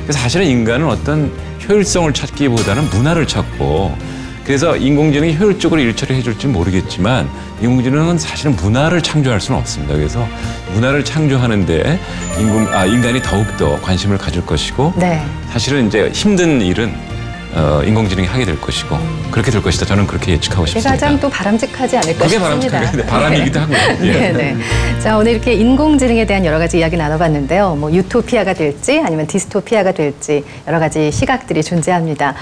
그래서 사실은 인간은 어떤 효율성을 찾기보다는 문화를 찾고, 그래서 인공지능이 효율적으로 일 처리해 줄지 모르겠지만 인공지능은 사실은 문화를 창조할 수는 없습니다. 그래서 문화를 창조하는 데 인간이 더욱더 관심을 가질 것이고, 네. 사실은 이제 힘든 일은 인공지능이 하게 될 것이고 그렇게 될 것이다. 저는 그렇게 예측하고 싶습니다. 가장 또 바람직하지 않을까 싶습니다. 그게 바람이기도 하고요. 네. 자, 오늘 이렇게 인공지능에 대한 여러 가지 이야기 나눠봤는데요. 뭐 유토피아가 될지 아니면 디스토피아가 될지 여러 가지 시각들이 존재합니다.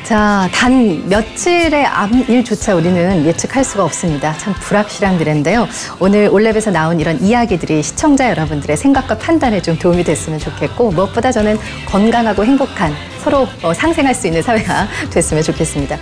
자, 단 며칠의 앞일조차 우리는 예측할 수가 없습니다. 참 불확실한 미래인데요. 오늘 올랩에서 나온 이런 이야기들이 시청자 여러분들의 생각과 판단에 좀 도움이 됐으면 좋겠고, 무엇보다 저는 건강하고 행복한 서로 상생할 수 있는 사회가 됐으면 좋겠습니다.